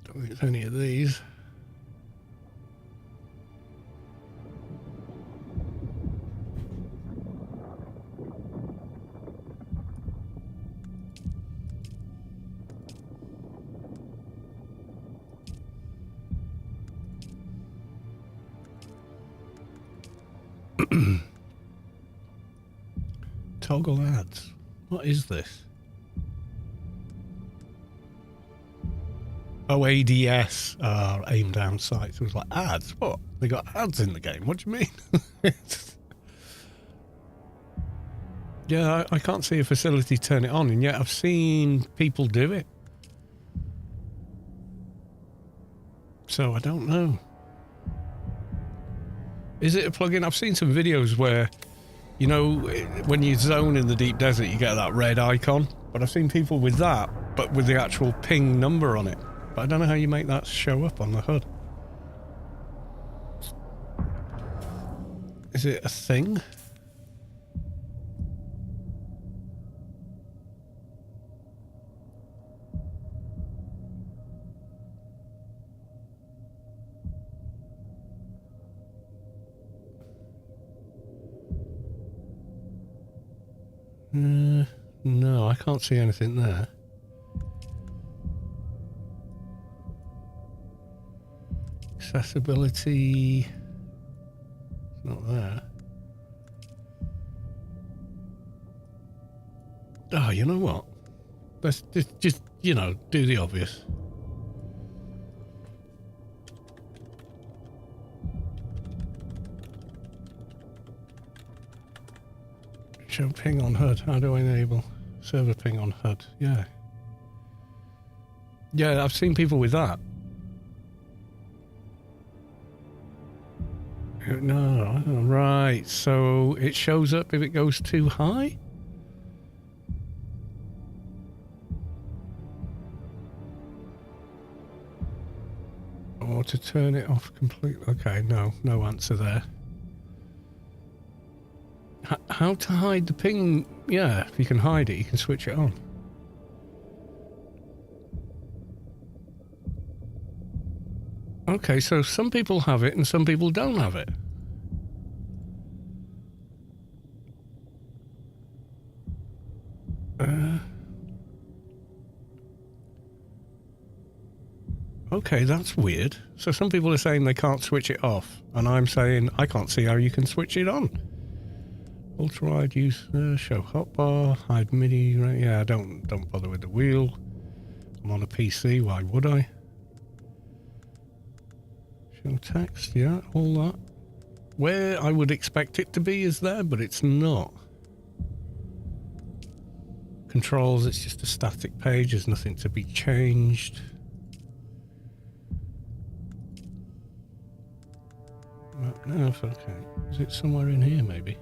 Don't think it's any of these. Toggle ads. What is this? Oh, ADS are aim down sights. It was like ads. What? They got ads in the game. What do you mean? Yeah, I can't see a facility turn it on, and yet I've seen people do it. So I don't know. Is it a plugin? I've seen some videos where, you know, when you zone in the deep desert, you get that red icon. But I've seen people with that, but with the actual ping number on it. But I don't know how you make that show up on the HUD. Is it a thing? No, I can't see anything there. Accessibility, it's not there. Oh, you know what? Let's just you know, do the obvious. Show ping on HUD. How do I enable server ping on HUD? Yeah. Yeah, I've seen people with that. No, right. So it shows up if it goes too high? Or to turn it off completely? Okay, no answer there. How to hide the ping? Yeah, if you can hide it, you can switch it on. Okay, so some people have it and some people don't have it. Okay, that's weird. So some people are saying they can't switch it off, and I'm saying I can't see how you can switch it on. Ultra-wide use, show hotbar, hide MIDI, right? Yeah, don't bother with the wheel. I'm on a PC, why would I? Show text, yeah, all that. Where I would expect it to be is there, but it's not. Controls, it's just a static page, there's nothing to be changed. No, okay. Is it somewhere in here, maybe?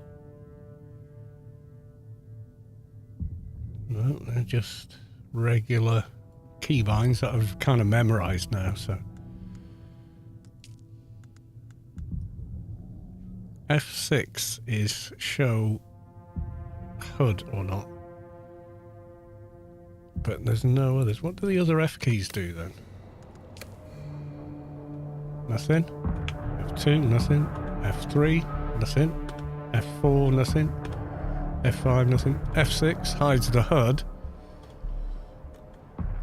No, they're just regular keybinds that I've kind of memorized now, so. F6 is show HUD or not. But there's no others. What do the other F keys do then? Nothing. F2, nothing. F3, nothing. F4, nothing. F5, nothing. F6 hides the HUD.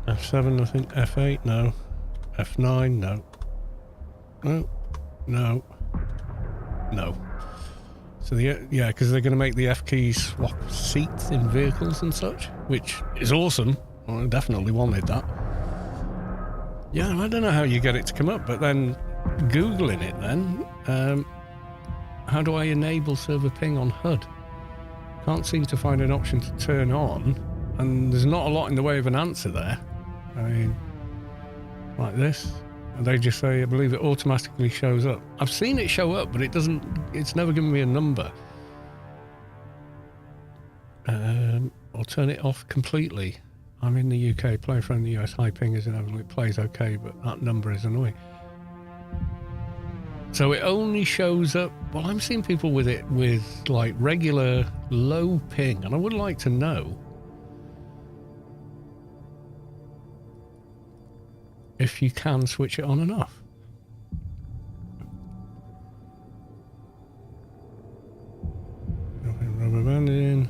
F7, nothing. F8, no. F9, no. No. No. No. So yeah, because they're going to make the F keys swap seats in vehicles and such, which is awesome. Well, I definitely wanted that. Yeah, I don't know how you get it to come up, but then Googling it then, how do I enable server ping on HUD? Can't seem to find an option to turn on, and there's not a lot in the way of an answer there. I mean, like this. And they just say, I believe it automatically shows up. I've seen it show up, but it's never given me a number. I'll turn it off completely. I'm in the UK, play from the US, high ping is inevitable, it plays okay, but that number is annoying. So it only shows up, well, I'm seeing people with it with like regular low ping, and I would like to know if you can switch it on and off. Rubber banding.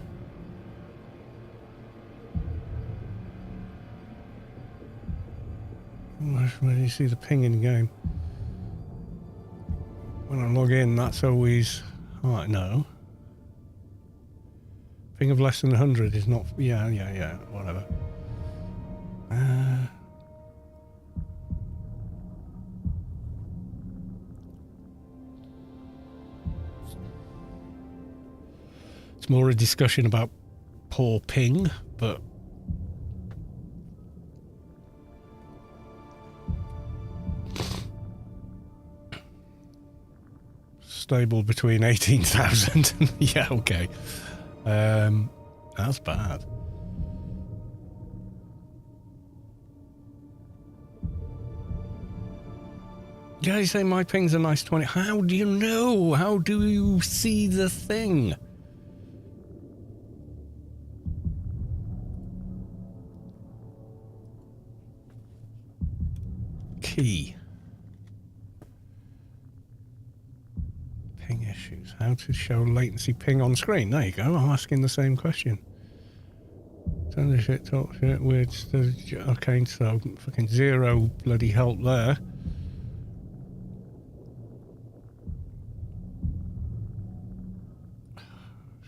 Where do you see the ping in game? When I log in, that's always... Oh, no. Ping of less than 100 is not... Yeah, whatever. It's more a discussion about poor ping, but... Stable between 18,000 and... Yeah, okay. That's bad. Yeah, you say my ping's a nice 20. How do you know? How do you see the thing? Key. Ping issues. How to show latency ping on screen. There you go. I'm asking the same question. Turn the shit, talk shit, weird stuff. Okay, so fucking zero bloody help there.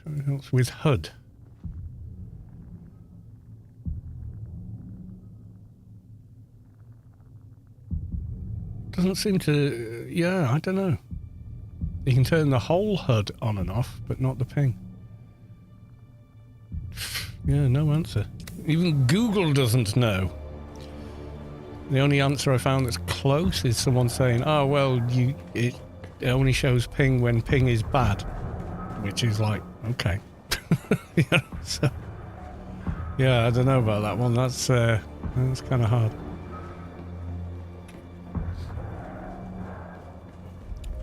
Something else with HUD. Doesn't seem to... yeah, I don't know. You can turn the whole HUD on and off, but not the ping. Yeah, no answer. Even Google doesn't know. The only answer I found that's close is someone saying, oh, well, it only shows ping when ping is bad. Which is like, okay. Yeah, so, yeah, I don't know about that one. That's kind of hard.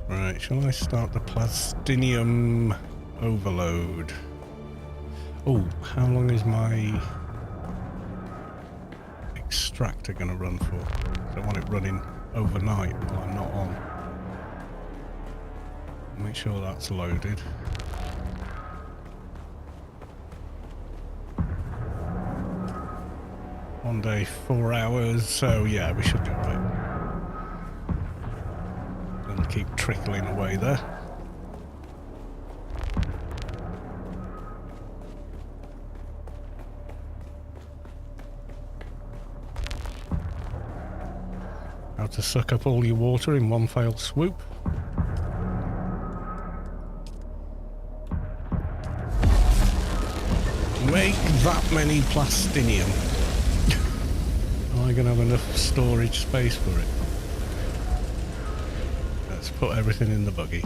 Right, shall I start the plastinium overload? Oh, how long is my extractor going to run for? I don't want it running overnight while I'm not on. Make sure that's loaded. One day, 4 hours, so yeah, we should be right. And keep trickling away there. How to suck up all your water in one fell swoop. Make that many plastinium. Am I going to have enough storage space for it? Let's put everything in the buggy.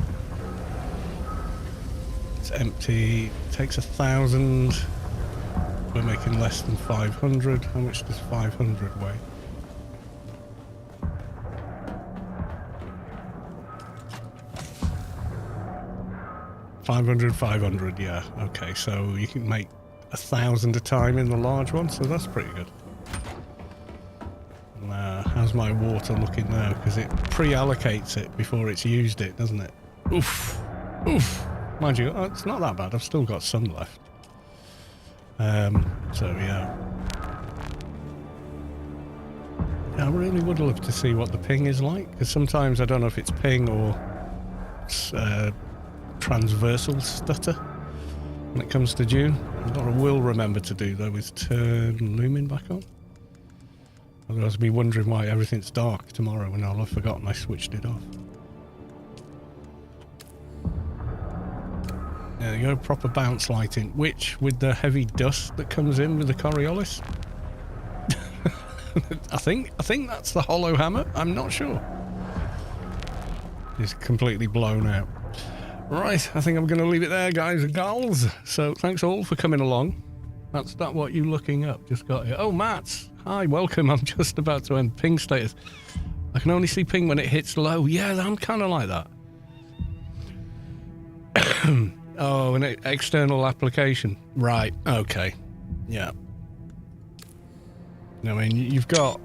It's empty. It takes 1,000. We're making less than 500. How much does 500 weigh? $500, yeah. Okay, so you can make 1,000 a time in the large one, so that's pretty good. How's my water looking now? Because it pre-allocates it before it's used it, doesn't it? Oof. Oof. Mind you, it's not that bad. I've still got some left. So, yeah. I really would love to see what the ping is like, because sometimes I don't know if it's ping or transversal stutter when it comes to DUNE. What I will remember to do, though, is turn Lumen back on. Otherwise I'll be wondering why everything's dark tomorrow when I'll have forgotten I switched it off. There you go, proper bounce lighting, which, with the heavy dust that comes in with the Coriolis, I think that's the hollow hammer. I'm not sure. It's completely blown out. Right, I think I'm going to leave it there, guys and gals. So thanks all for coming along. That's that what you looking up. Just got it. Oh, Matt. Hi, welcome. I'm just about to end ping status. I can only see ping when it hits low. Yeah, I'm kind of like that. Oh, an external application. Right, okay. Yeah. I mean, you've got...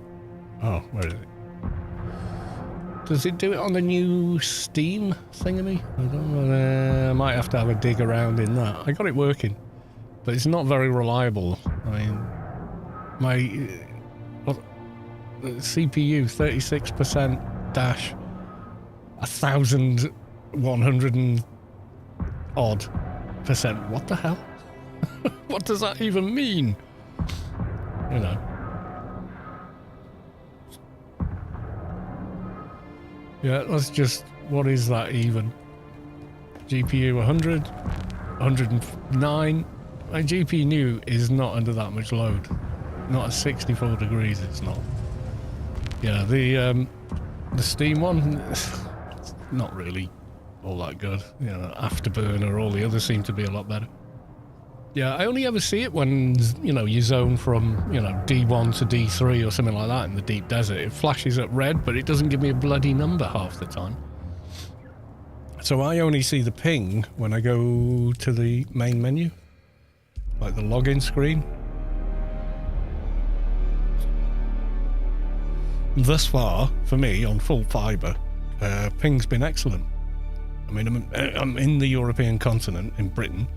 Oh, where is it? Does it do it on the new Steam thingamy? I don't know. I might have to have a dig around in that. I got it working, but it's not very reliable. I mean, my CPU 36% dash 1,100 and odd percent. What the hell? What does that even mean? You know. Yeah, that's just, what is that even? GPU 100, 109. My GPU new is not under that much load. Not at 64 degrees, it's not. Yeah, the Steam one, it's not really all that good. You know, Afterburner, all the others seem to be a lot better. Yeah, I only ever see it when, you know, you zone from, you know, D1 to D3 or something like that in the deep desert. It flashes up red, but it doesn't give me a bloody number half the time. So I only see the ping when I go to the main menu, like the login screen. Thus far, for me, on full fibre, ping's been excellent. I mean, I'm in the European continent, in Britain.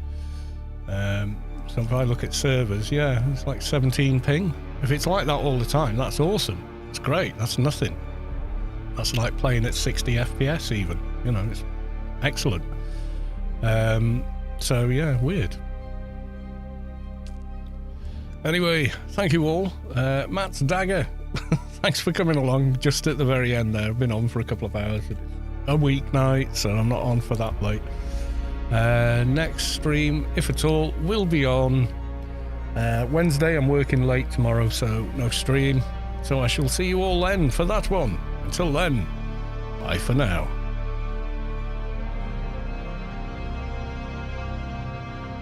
So if I look at servers, yeah, it's like 17 ping. If it's like that all the time, that's awesome. It's great. That's nothing. That's like playing at 60 FPS even. You know, it's excellent. So yeah, weird. Anyway, thank you all. Matt's Dagger, thanks for coming along just at the very end there. I've been on for a couple of hours. A weeknight, so I'm not on for that late. Next stream, if at all, will be on Wednesday. I'm working late tomorrow, so no stream. So I shall see you all then for that one. Until then, bye for now.